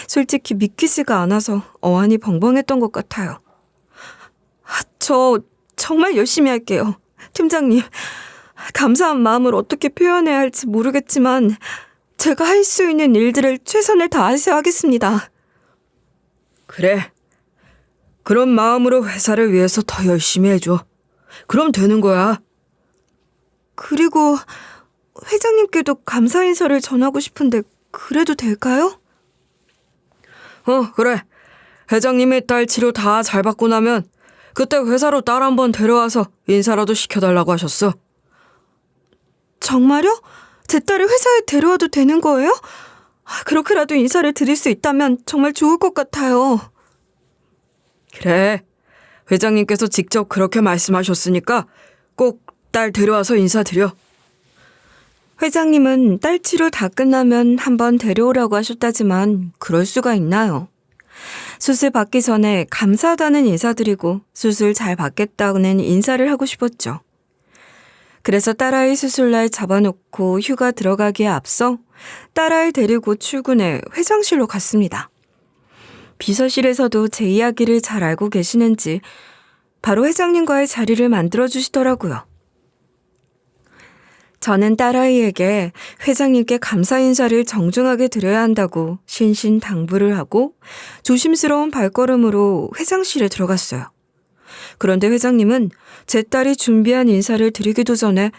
솔직히 믿기지가 않아서 어안이 벙벙했던 것 같아요. 저 정말 열심히 할게요. 팀장님, 감사한 마음을 어떻게 표현해야 할지 모르겠지만 제가 할 수 있는 일들을 최선을 다해서 하겠습니다. 그래. 그런 마음으로 회사를 위해서 더 열심히 해줘. 그럼 되는 거야. 그리고 회장님께도 감사 인사를 전하고 싶은데 그래도 될까요? 그래. 회장님이 딸 치료 다 잘 받고 나면 그때 회사로 딸 한번 데려와서 인사라도 시켜달라고 하셨어. 정말요? 제 딸을 회사에 데려와도 되는 거예요? 그렇게라도 인사를 드릴 수 있다면 정말 좋을 것 같아요. 그래. 회장님께서 직접 그렇게 말씀하셨으니까 꼭 딸 데려와서 인사드려. 회장님은 딸 치료 다 끝나면 한번 데려오라고 하셨다지만 그럴 수가 있나요? 수술 받기 전에 감사하다는 인사드리고 수술 잘 받겠다는 인사를 하고 싶었죠. 그래서 딸아이 수술날 잡아놓고 휴가 들어가기에 앞서 딸아이 데리고 출근해 회장실로 갔습니다. 비서실에서도 제 이야기를 잘 알고 계시는지 바로 회장님과의 자리를 만들어주시더라고요. 저는 딸아이에게 회장님께 감사 인사를 정중하게 드려야 한다고 신신당부를 하고 조심스러운 발걸음으로 회장실에 들어갔어요. 그런데 회장님은 제 딸이 준비한 인사를 드리기도 전에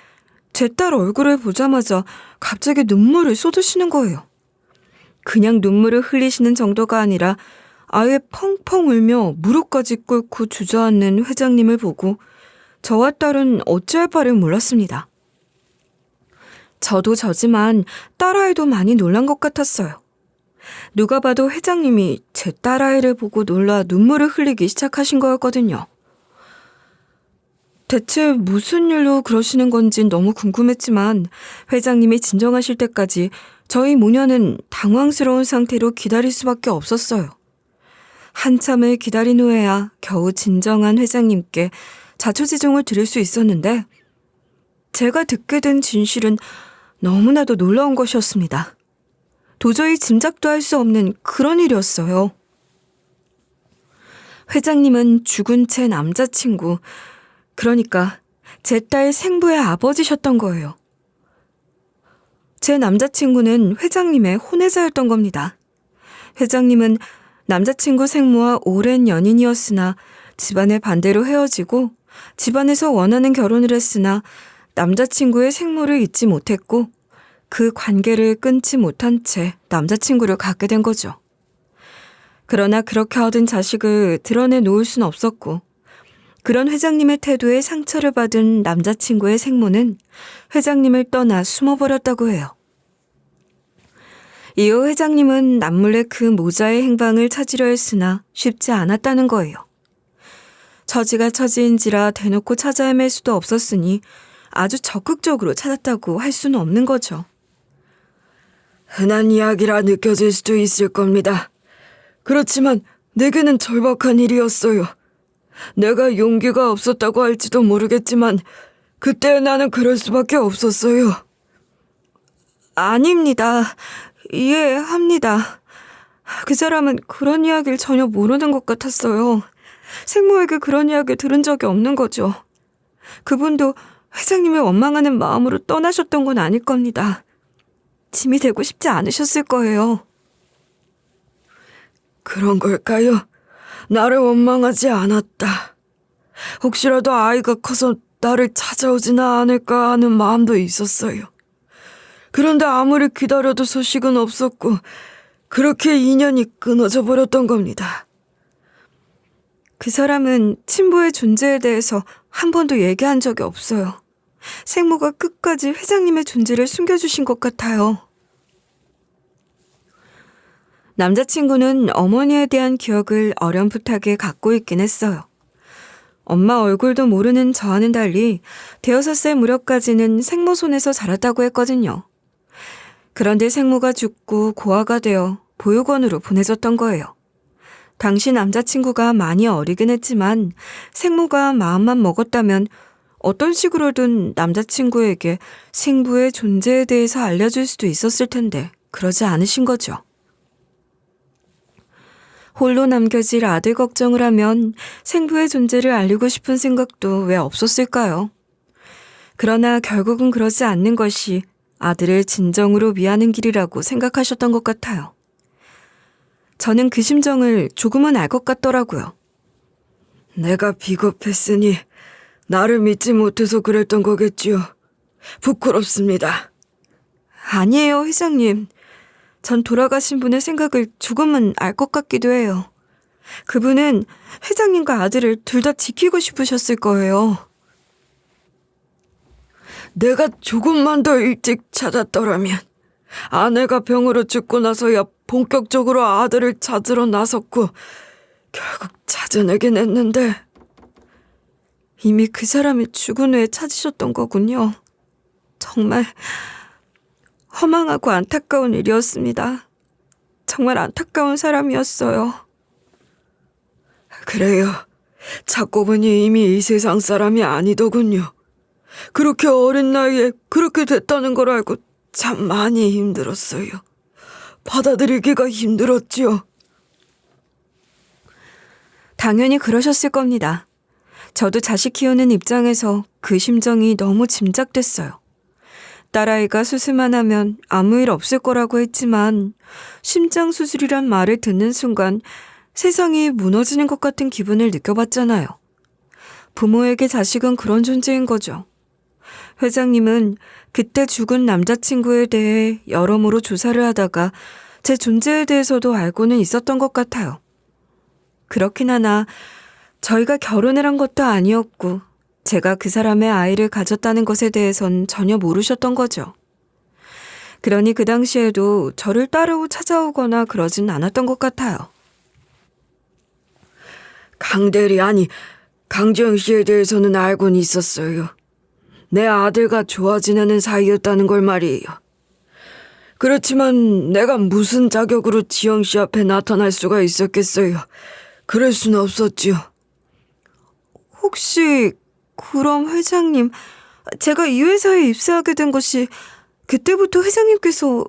제 딸 얼굴을 보자마자 갑자기 눈물을 쏟으시는 거예요. 그냥 눈물을 흘리시는 정도가 아니라 아예 펑펑 울며 무릎까지 꿇고 주저앉는 회장님을 보고 저와 딸은 어찌할 바를 몰랐습니다. 저도 저지만 딸아이도 많이 놀란 것 같았어요. 누가 봐도 회장님이 제 딸아이를 보고 놀라 눈물을 흘리기 시작하신 거였거든요. 대체 무슨 일로 그러시는 건진 너무 궁금했지만 회장님이 진정하실 때까지 저희 모녀는 당황스러운 상태로 기다릴 수밖에 없었어요. 한참을 기다린 후에야 겨우 진정한 회장님께 자초지종을 드릴 수 있었는데 제가 듣게 된 진실은 너무나도 놀라운 것이었습니다. 도저히 짐작도 할 수 없는 그런 일이었어요. 회장님은 죽은 제 남자친구, 그러니까 제 딸 생부의 아버지셨던 거예요. 제 남자친구는 회장님의 혼외자였던 겁니다. 회장님은 남자친구 생모와 오랜 연인이었으나 집안의 반대로 헤어지고 집안에서 원하는 결혼을 했으나 남자친구의 생모를 잊지 못했고 그 관계를 끊지 못한 채 남자친구를 갖게 된 거죠. 그러나 그렇게 얻은 자식을 드러내놓을 순 없었고 그런 회장님의 태도에 상처를 받은 남자친구의 생모는 회장님을 떠나 숨어버렸다고 해요. 이후 회장님은 남몰래 그 모자의 행방을 찾으려 했으나 쉽지 않았다는 거예요. 처지가 처지인지라 대놓고 찾아 헤맬 수도 없었으니 아주 적극적으로 찾았다고 할 수는 없는 거죠. 흔한 이야기라 느껴질 수도 있을 겁니다. 그렇지만 내게는 절박한 일이었어요. 내가 용기가 없었다고 할지도 모르겠지만 그때 나는 그럴 수밖에 없었어요. 아닙니다. 이해합니다. 그 사람은 그런 이야기를 전혀 모르는 것 같았어요. 생모에게 그런 이야기 들은 적이 없는 거죠. 그분도 회장님을 원망하는 마음으로 떠나셨던 건 아닐 겁니다. 짐이 되고 싶지 않으셨을 거예요. 그런 걸까요? 나를 원망하지 않았다. 혹시라도 아이가 커서 나를 찾아오지는 않을까 하는 마음도 있었어요. 그런데 아무리 기다려도 소식은 없었고 그렇게 인연이 끊어져 버렸던 겁니다. 그 사람은 친부의 존재에 대해서 한 번도 얘기한 적이 없어요. 생모가 끝까지 회장님의 존재를 숨겨주신 것 같아요. 남자친구는 어머니에 대한 기억을 어렴풋하게 갖고 있긴 했어요. 엄마 얼굴도 모르는 저와는 달리 5살 무렵까지는 생모 손에서 자랐다고 했거든요. 그런데 생모가 죽고 고아가 되어 보육원으로 보내졌던 거예요. 당시 남자친구가 많이 어리긴 했지만 생모가 마음만 먹었다면 어떤 식으로든 남자친구에게 생부의 존재에 대해서 알려줄 수도 있었을 텐데 그러지 않으신 거죠. 홀로 남겨질 아들 걱정을 하면 생부의 존재를 알리고 싶은 생각도 왜 없었을까요? 그러나 결국은 그러지 않는 것이 아들을 진정으로 위하는 길이라고 생각하셨던 것 같아요. 저는 그 심정을 조금은 알 것 같더라고요. 내가 비겁했으니 나를 믿지 못해서 그랬던 거겠지요. 부끄럽습니다. 아니에요, 회장님. 전 돌아가신 분의 생각을 조금은 알 것 같기도 해요. 그분은 회장님과 아들을 둘 다 지키고 싶으셨을 거예요. 내가 조금만 더 일찍 찾았더라면 아내가 병으로 죽고 나서야 본격적으로 아들을 찾으러 나섰고 결국 찾아내긴 했는데 이미 그 사람이 죽은 후에 찾으셨던 거군요. 정말 허망하고 안타까운 일이었습니다. 정말 안타까운 사람이었어요. 그래요. 찾고 보니 이미 이 세상 사람이 아니더군요. 그렇게 어린 나이에 그렇게 됐다는 걸 알고 참 많이 힘들었어요. 받아들이기가 힘들었지요. 당연히 그러셨을 겁니다. 저도 자식 키우는 입장에서 그 심정이 너무 짐작됐어요. 딸아이가 수술만 하면 아무 일 없을 거라고 했지만 심장 수술이란 말을 듣는 순간 세상이 무너지는 것 같은 기분을 느껴봤잖아요. 부모에게 자식은 그런 존재인 거죠. 회장님은 그때 죽은 남자친구에 대해 여러모로 조사를 하다가 제 존재에 대해서도 알고는 있었던 것 같아요. 그렇긴 하나 저희가 결혼을 한 것도 아니었고 제가 그 사람의 아이를 가졌다는 것에 대해선 전혀 모르셨던 거죠. 그러니 그 당시에도 저를 따로 찾아오거나 그러진 않았던 것 같아요. 강대리 아니 강지영 씨에 대해서는 알고는 있었어요. 내 아들과 좋아 지내는 사이였다는 걸 말이에요. 그렇지만 내가 무슨 자격으로 지영 씨 앞에 나타날 수가 있었겠어요. 그럴 수는 없었지요. 혹시 그럼 회장님, 제가 이 회사에 입사하게 된 것이 그때부터 회장님께서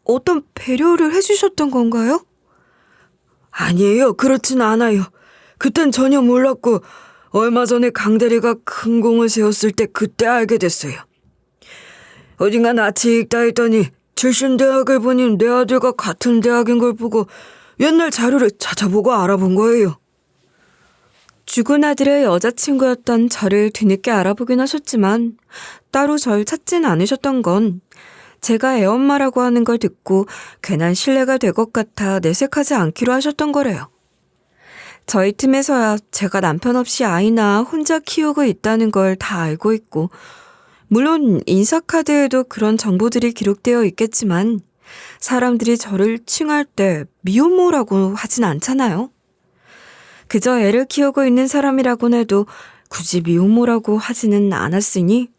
어떤 배려를 해주셨던 건가요? 아니에요. 그렇진 않아요. 그땐 전혀 몰랐고 얼마 전에 강대리가 큰 공을 세웠을 때 그때 알게 됐어요. 어딘가 낯이 익다 했더니 출신 대학을 보니 내 아들과 같은 대학인 걸 보고 옛날 자료를 찾아보고 알아본 거예요. 죽은 아들의 여자친구였던 저를 뒤늦게 알아보긴 하셨지만 따로 절 찾진 않으셨던 건 제가 애엄마라고 하는 걸 듣고 괜한 신뢰가 될 것 같아 내색하지 않기로 하셨던 거래요. 저희 팀에서야 제가 남편 없이 아이나 혼자 키우고 있다는 걸 다 알고 있고 물론 인사카드에도 그런 정보들이 기록되어 있겠지만 사람들이 저를 칭할 때 미혼모라고 하진 않잖아요. 그저 애를 키우고 있는 사람이라곤 해도 굳이 미혼모라고 하지는 않았으니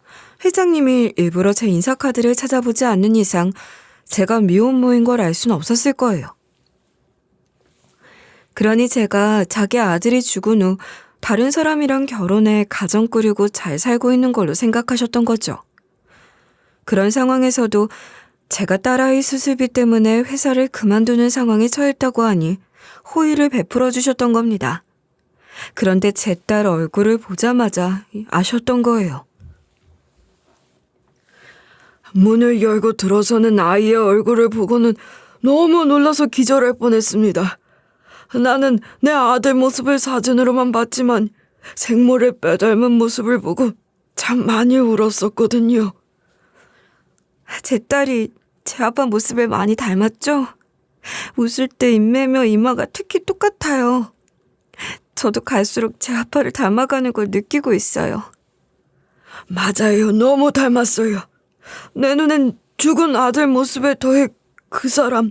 회장님이 일부러 제 인사카드를 찾아보지 않는 이상 제가 미혼모인 걸 알 순 없었을 거예요. 그러니 제가 자기 아들이 죽은 후 다른 사람이랑 결혼해 가정 꾸리고 잘 살고 있는 걸로 생각하셨던 거죠. 그런 상황에서도 제가 딸아이 수술비 때문에 회사를 그만두는 상황에 처했다고 하니 호의를 베풀어 주셨던 겁니다. 그런데 제 딸 얼굴을 보자마자 아셨던 거예요. 문을 열고 들어서는 아이의 얼굴을 보고는 너무 놀라서 기절할 뻔했습니다. 나는 내 아들 모습을 사진으로만 봤지만 생모를 빼닮은 모습을 보고 참 많이 울었었거든요. 제 딸이 제 아빠 모습을 많이 닮았죠? 웃을 때 입매며 이마가 특히 똑같아요. 저도 갈수록 제 아빠를 닮아가는 걸 느끼고 있어요. 맞아요. 너무 닮았어요. 내 눈엔 죽은 아들 모습에 더해 그 사람,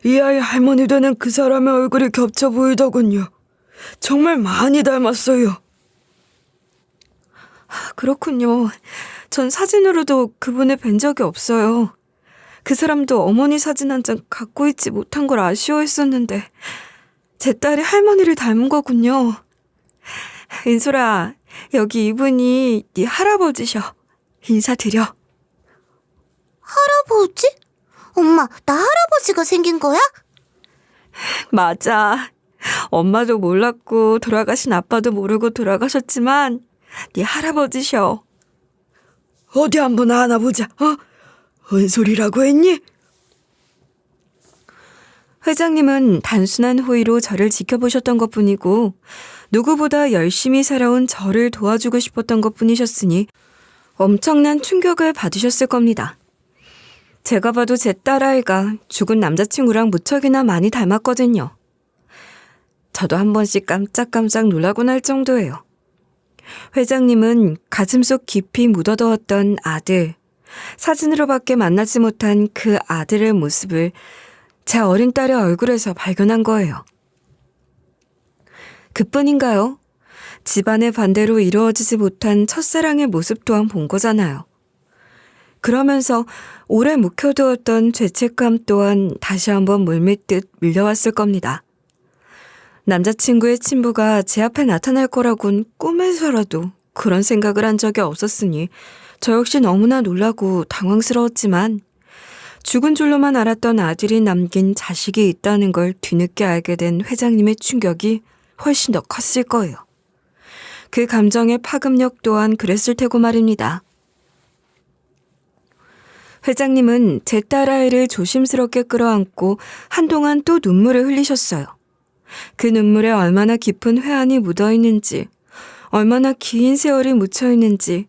이 아이 할머니 되는 그 사람의 얼굴이 겹쳐 보이더군요. 정말 많이 닮았어요. 그렇군요. 전 사진으로도 그분을 뵌 적이 없어요. 그 사람도 어머니 사진 한 장 갖고 있지 못한 걸 아쉬워했었는데 제 딸이 할머니를 닮은 거군요. 인솔아, 여기 이분이 네 할아버지셔. 인사드려. 할아버지? 엄마, 나 할아버지가 생긴 거야? 맞아. 엄마도 몰랐고 돌아가신 아빠도 모르고 돌아가셨지만 네 할아버지셔. 어디 한번 안아보자. 은솔이라고 했니? 회장님은 단순한 호의로 저를 지켜보셨던 것뿐이고 누구보다 열심히 살아온 저를 도와주고 싶었던 것뿐이셨으니 엄청난 충격을 받으셨을 겁니다. 제가 봐도 제 딸아이가 죽은 남자친구랑 무척이나 많이 닮았거든요. 저도 한 번씩 깜짝깜짝 놀라곤 할 정도예요. 회장님은 가슴속 깊이 묻어두었던 아들, 사진으로밖에 만나지 못한 그 아들의 모습을 제 어린 딸의 얼굴에서 발견한 거예요. 그뿐인가요? 집안의 반대로 이루어지지 못한 첫사랑의 모습 또한 본 거잖아요. 그러면서 오래 묵혀두었던 죄책감 또한 다시 한번 물밀듯 밀려왔을 겁니다. 남자친구의 친부가 제 앞에 나타날 거라곤 꿈에서라도 그런 생각을 한 적이 없었으니 저 역시 너무나 놀라고 당황스러웠지만 죽은 줄로만 알았던 아들이 남긴 자식이 있다는 걸 뒤늦게 알게 된 회장님의 충격이 훨씬 더 컸을 거예요. 그 감정의 파급력 또한 그랬을 테고 말입니다. 회장님은 제 딸아이를 조심스럽게 끌어안고 한동안 또 눈물을 흘리셨어요. 그 눈물에 얼마나 깊은 회한이 묻어있는지, 얼마나 긴 세월이 묻혀있는지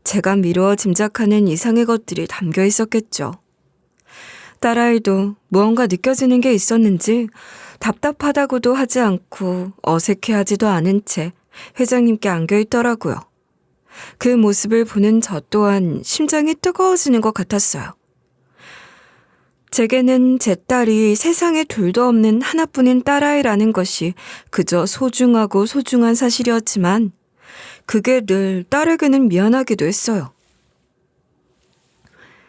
제가 미루어 짐작하는 이상의 것들이 담겨 있었겠죠. 딸아이도 무언가 느껴지는 게 있었는지 답답하다고도 하지 않고 어색해하지도 않은 채 회장님께 안겨있더라고요. 그 모습을 보는 저 또한 심장이 뜨거워지는 것 같았어요. 제게는 제 딸이 세상에 둘도 없는 하나뿐인 딸아이라는 것이 그저 소중하고 소중한 사실이었지만 그게 늘 딸에게는 미안하기도 했어요.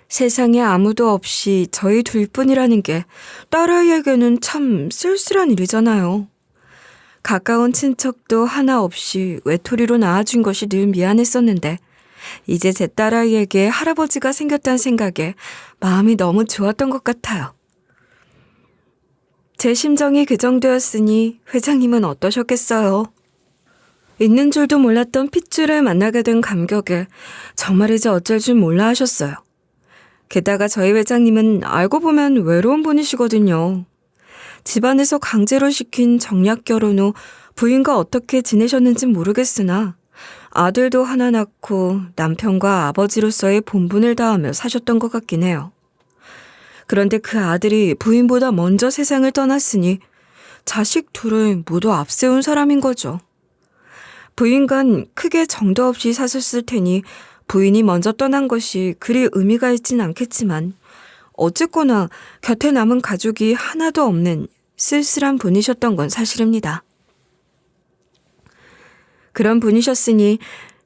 세상에 아무도 없이 저희 둘뿐이라는 게 딸아이에게는 참 쓸쓸한 일이잖아요. 가까운 친척도 하나 없이 외톨이로 낳아준 것이 늘 미안했었는데 이제 제 딸아이에게 할아버지가 생겼다는 생각에 마음이 너무 좋았던 것 같아요. 제 심정이 그 정도였으니 회장님은 어떠셨겠어요? 있는 줄도 몰랐던 핏줄을 만나게 된 감격에 정말이지 어쩔 줄 몰라 하셨어요. 게다가 저희 회장님은 알고 보면 외로운 분이시거든요. 집안에서 강제로 시킨 정략 결혼 후 부인과 어떻게 지내셨는지 모르겠으나 아들도 하나 낳고 남편과 아버지로서의 본분을 다하며 사셨던 것 같긴 해요. 그런데 그 아들이 부인보다 먼저 세상을 떠났으니 자식 둘을 모두 앞세운 사람인 거죠. 부인간 크게 정도 없이 사셨을 테니 부인이 먼저 떠난 것이 그리 의미가 있진 않겠지만 어쨌거나 곁에 남은 가족이 하나도 없는 쓸쓸한 분이셨던 건 사실입니다. 그런 분이셨으니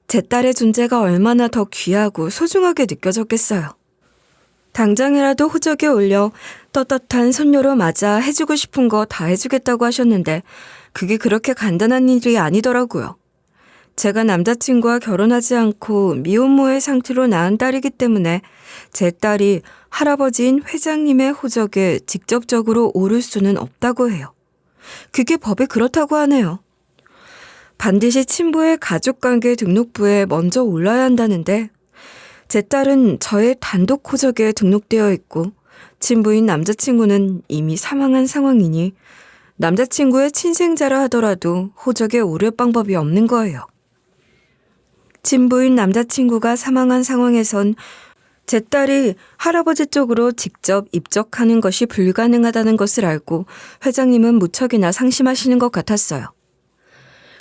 제 딸의 존재가 얼마나 더 귀하고 소중하게 느껴졌겠어요. 당장이라도 호적에 올려 떳떳한 손녀로 맞아 해주고 싶은 거 다 해주겠다고 하셨는데 그게 그렇게 간단한 일이 아니더라고요. 제가 남자친구와 결혼하지 않고 미혼모의 상태로 낳은 딸이기 때문에 제 딸이 할아버지인 회장님의 호적에 직접적으로 오를 수는 없다고 해요. 그게 법에 그렇다고 하네요. 반드시 친부의 가족관계 등록부에 먼저 올라야 한다는데 제 딸은 저의 단독 호적에 등록되어 있고 친부인 남자친구는 이미 사망한 상황이니 남자친구의 친생자라 하더라도 호적에 오를 방법이 없는 거예요. 친부인 남자친구가 사망한 상황에선 제 딸이 할아버지 쪽으로 직접 입적하는 것이 불가능하다는 것을 알고 회장님은 무척이나 상심하시는 것 같았어요.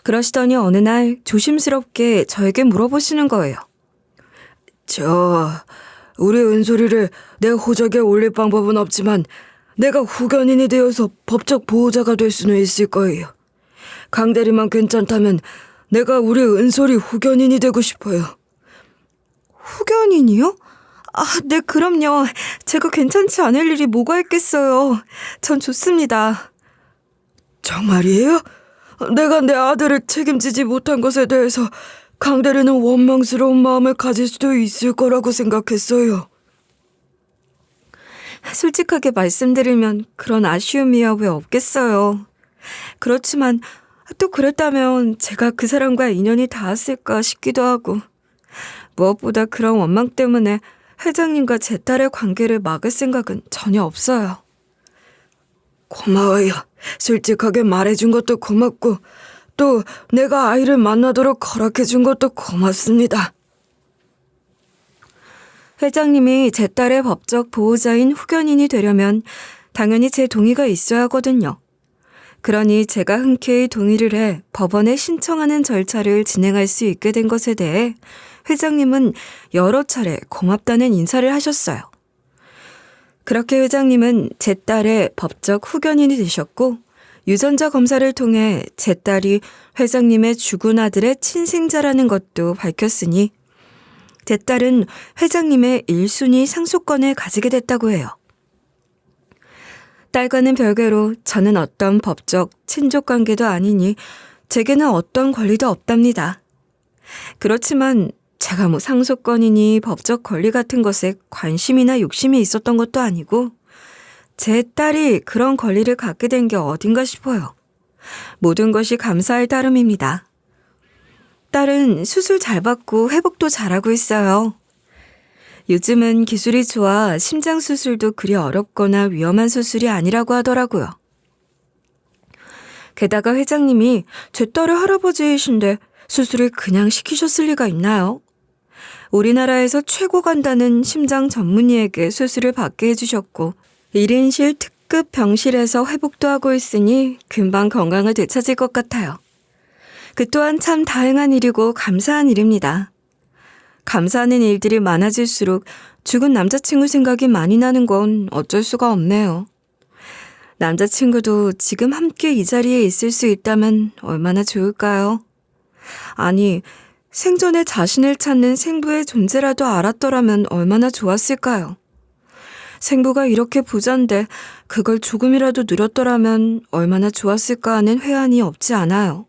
그러시더니 어느 날 조심스럽게 저에게 물어보시는 거예요. 우리 은솔이를 내 호적에 올릴 방법은 없지만 내가 후견인이 되어서 법적 보호자가 될 수는 있을 거예요. 강대리만 괜찮다면 내가 우리 은솔이 후견인이 되고 싶어요. 후견인이요? 네, 그럼요. 제가 괜찮지 않을 일이 뭐가 있겠어요. 전 좋습니다. 정말이에요? 내가 내 아들을 책임지지 못한 것에 대해서 강대리는 원망스러운 마음을 가질 수도 있을 거라고 생각했어요. 솔직하게 말씀드리면 그런 아쉬움이야 왜 없겠어요. 그렇지만 또 그랬다면 제가 그 사람과 인연이 닿았을까 싶기도 하고 무엇보다 그런 원망 때문에 회장님과 제 딸의 관계를 막을 생각은 전혀 없어요. 고마워요. 솔직하게 말해준 것도 고맙고 또 내가 아이를 만나도록 허락해준 것도 고맙습니다. 회장님이 제 딸의 법적 보호자인 후견인이 되려면 당연히 제 동의가 있어야 하거든요. 그러니 제가 흔쾌히 동의를 해 법원에 신청하는 절차를 진행할 수 있게 된 것에 대해 회장님은 여러 차례 고맙다는 인사를 하셨어요. 그렇게 회장님은 제 딸의 법적 후견인이 되셨고 유전자 검사를 통해 제 딸이 회장님의 죽은 아들의 친생자라는 것도 밝혔으니 제 딸은 회장님의 1순위 상속권을 가지게 됐다고 해요. 딸과는 별개로 저는 어떤 법적 친족 관계도 아니니 제게는 어떤 권리도 없답니다. 그렇지만 제가 상속권이니 법적 권리 같은 것에 관심이나 욕심이 있었던 것도 아니고 제 딸이 그런 권리를 갖게 된 게 어딘가 싶어요. 모든 것이 감사할 따름입니다. 딸은 수술 잘 받고 회복도 잘하고 있어요. 요즘은 기술이 좋아 심장 수술도 그리 어렵거나 위험한 수술이 아니라고 하더라고요. 게다가 회장님이 제 딸의 할아버지이신데 수술을 그냥 시키셨을 리가 있나요? 우리나라에서 최고 간다는 심장 전문의에게 수술을 받게 해주셨고 1인실 특급 병실에서 회복도 하고 있으니 금방 건강을 되찾을 것 같아요. 그 또한 참 다행한 일이고 감사한 일입니다. 감사하는 일들이 많아질수록 죽은 남자친구 생각이 많이 나는 건 어쩔 수가 없네요. 남자친구도 지금 함께 이 자리에 있을 수 있다면 얼마나 좋을까요? 아니, 생전에 자신을 찾는 생부의 존재라도 알았더라면 얼마나 좋았을까요? 생부가 이렇게 부자인데 그걸 조금이라도 누렸더라면 얼마나 좋았을까 하는 회한이 없지 않아요.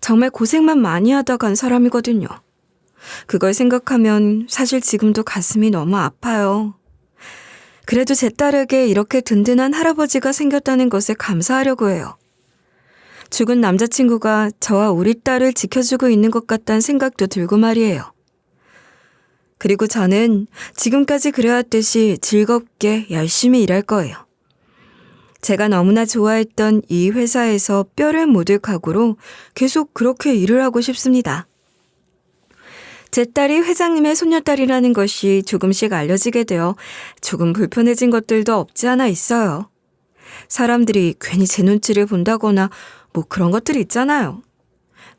정말 고생만 많이 하다 간 사람이거든요. 그걸 생각하면 사실 지금도 가슴이 너무 아파요. 그래도 제 딸에게 이렇게 든든한 할아버지가 생겼다는 것에 감사하려고 해요. 죽은 남자친구가 저와 우리 딸을 지켜주고 있는 것 같다는 생각도 들고 말이에요. 그리고 저는 지금까지 그래왔듯이 즐겁게 열심히 일할 거예요. 제가 너무나 좋아했던 이 회사에서 뼈를 묻을 각오로 계속 그렇게 일을 하고 싶습니다. 제 딸이 회장님의 손녀딸이라는 것이 조금씩 알려지게 되어 조금 불편해진 것들도 없지 않아 있어요. 사람들이 괜히 제 눈치를 본다거나 뭐 그런 것들이 있잖아요.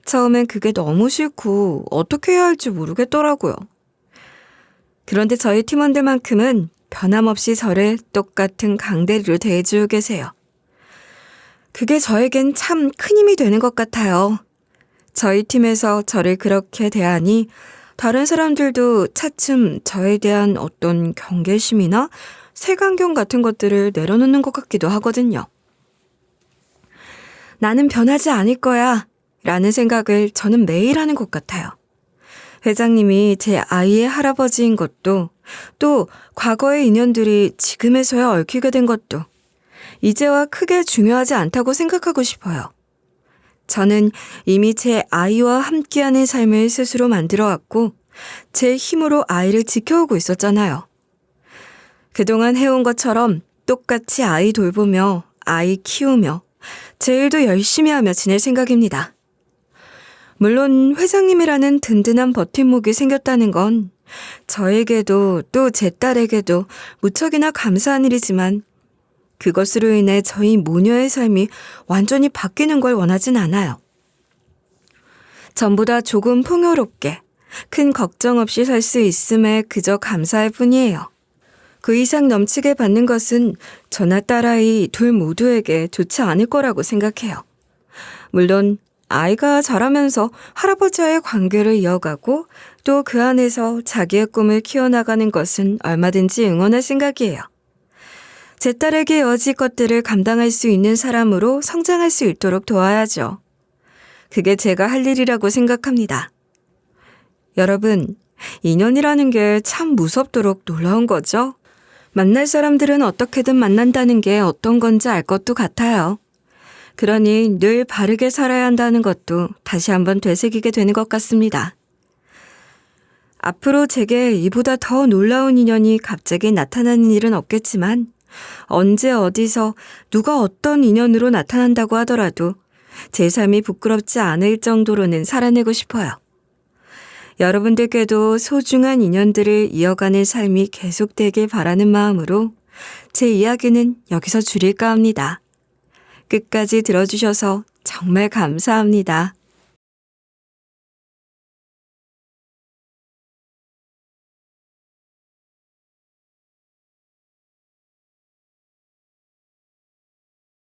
처음엔 그게 너무 싫고 어떻게 해야 할지 모르겠더라고요. 그런데 저희 팀원들만큼은 변함없이 저를 똑같은 강대리로 대해주고 계세요. 그게 저에겐 참 큰 힘이 되는 것 같아요. 저희 팀에서 저를 그렇게 대하니 다른 사람들도 차츰 저에 대한 어떤 경계심이나 색안경 같은 것들을 내려놓는 것 같기도 하거든요. 나는 변하지 않을 거야 라는 생각을 저는 매일 하는 것 같아요. 회장님이 제 아이의 할아버지인 것도, 또 과거의 인연들이 지금에서야 얽히게 된 것도 이제와 크게 중요하지 않다고 생각하고 싶어요. 저는 이미 제 아이와 함께하는 삶을 스스로 만들어왔고 제 힘으로 아이를 지켜오고 있었잖아요. 그동안 해온 것처럼 똑같이 아이 돌보며 아이 키우며 제 일도 열심히 하며 지낼 생각입니다. 물론 회장님이라는 든든한 버팀목이 생겼다는 건 저에게도 또 제 딸에게도 무척이나 감사한 일이지만 그것으로 인해 저희 모녀의 삶이 완전히 바뀌는 걸 원하진 않아요. 전보다 조금 풍요롭게 큰 걱정 없이 살 수 있음에 그저 감사할 뿐이에요. 그 이상 넘치게 받는 것은 저나 딸아이 둘 모두에게 좋지 않을 거라고 생각해요. 물론 아이가 자라면서 할아버지와의 관계를 이어가고 또 그 안에서 자기의 꿈을 키워나가는 것은 얼마든지 응원할 생각이에요. 제 딸에게 이어질 것들을 감당할 수 있는 사람으로 성장할 수 있도록 도와야죠. 그게 제가 할 일이라고 생각합니다. 여러분, 인연이라는 게 참 무섭도록 놀라운 거죠? 만날 사람들은 어떻게든 만난다는 게 어떤 건지 알 것도 같아요. 그러니 늘 바르게 살아야 한다는 것도 다시 한번 되새기게 되는 것 같습니다. 앞으로 제게 이보다 더 놀라운 인연이 갑자기 나타나는 일은 없겠지만 언제 어디서 누가 어떤 인연으로 나타난다고 하더라도 제 삶이 부끄럽지 않을 정도로는 살아내고 싶어요. 여러분들께도 소중한 인연들을 이어가는 삶이 계속되길 바라는 마음으로 제 이야기는 여기서 줄일까 합니다. 끝까지 들어주셔서 정말 감사합니다.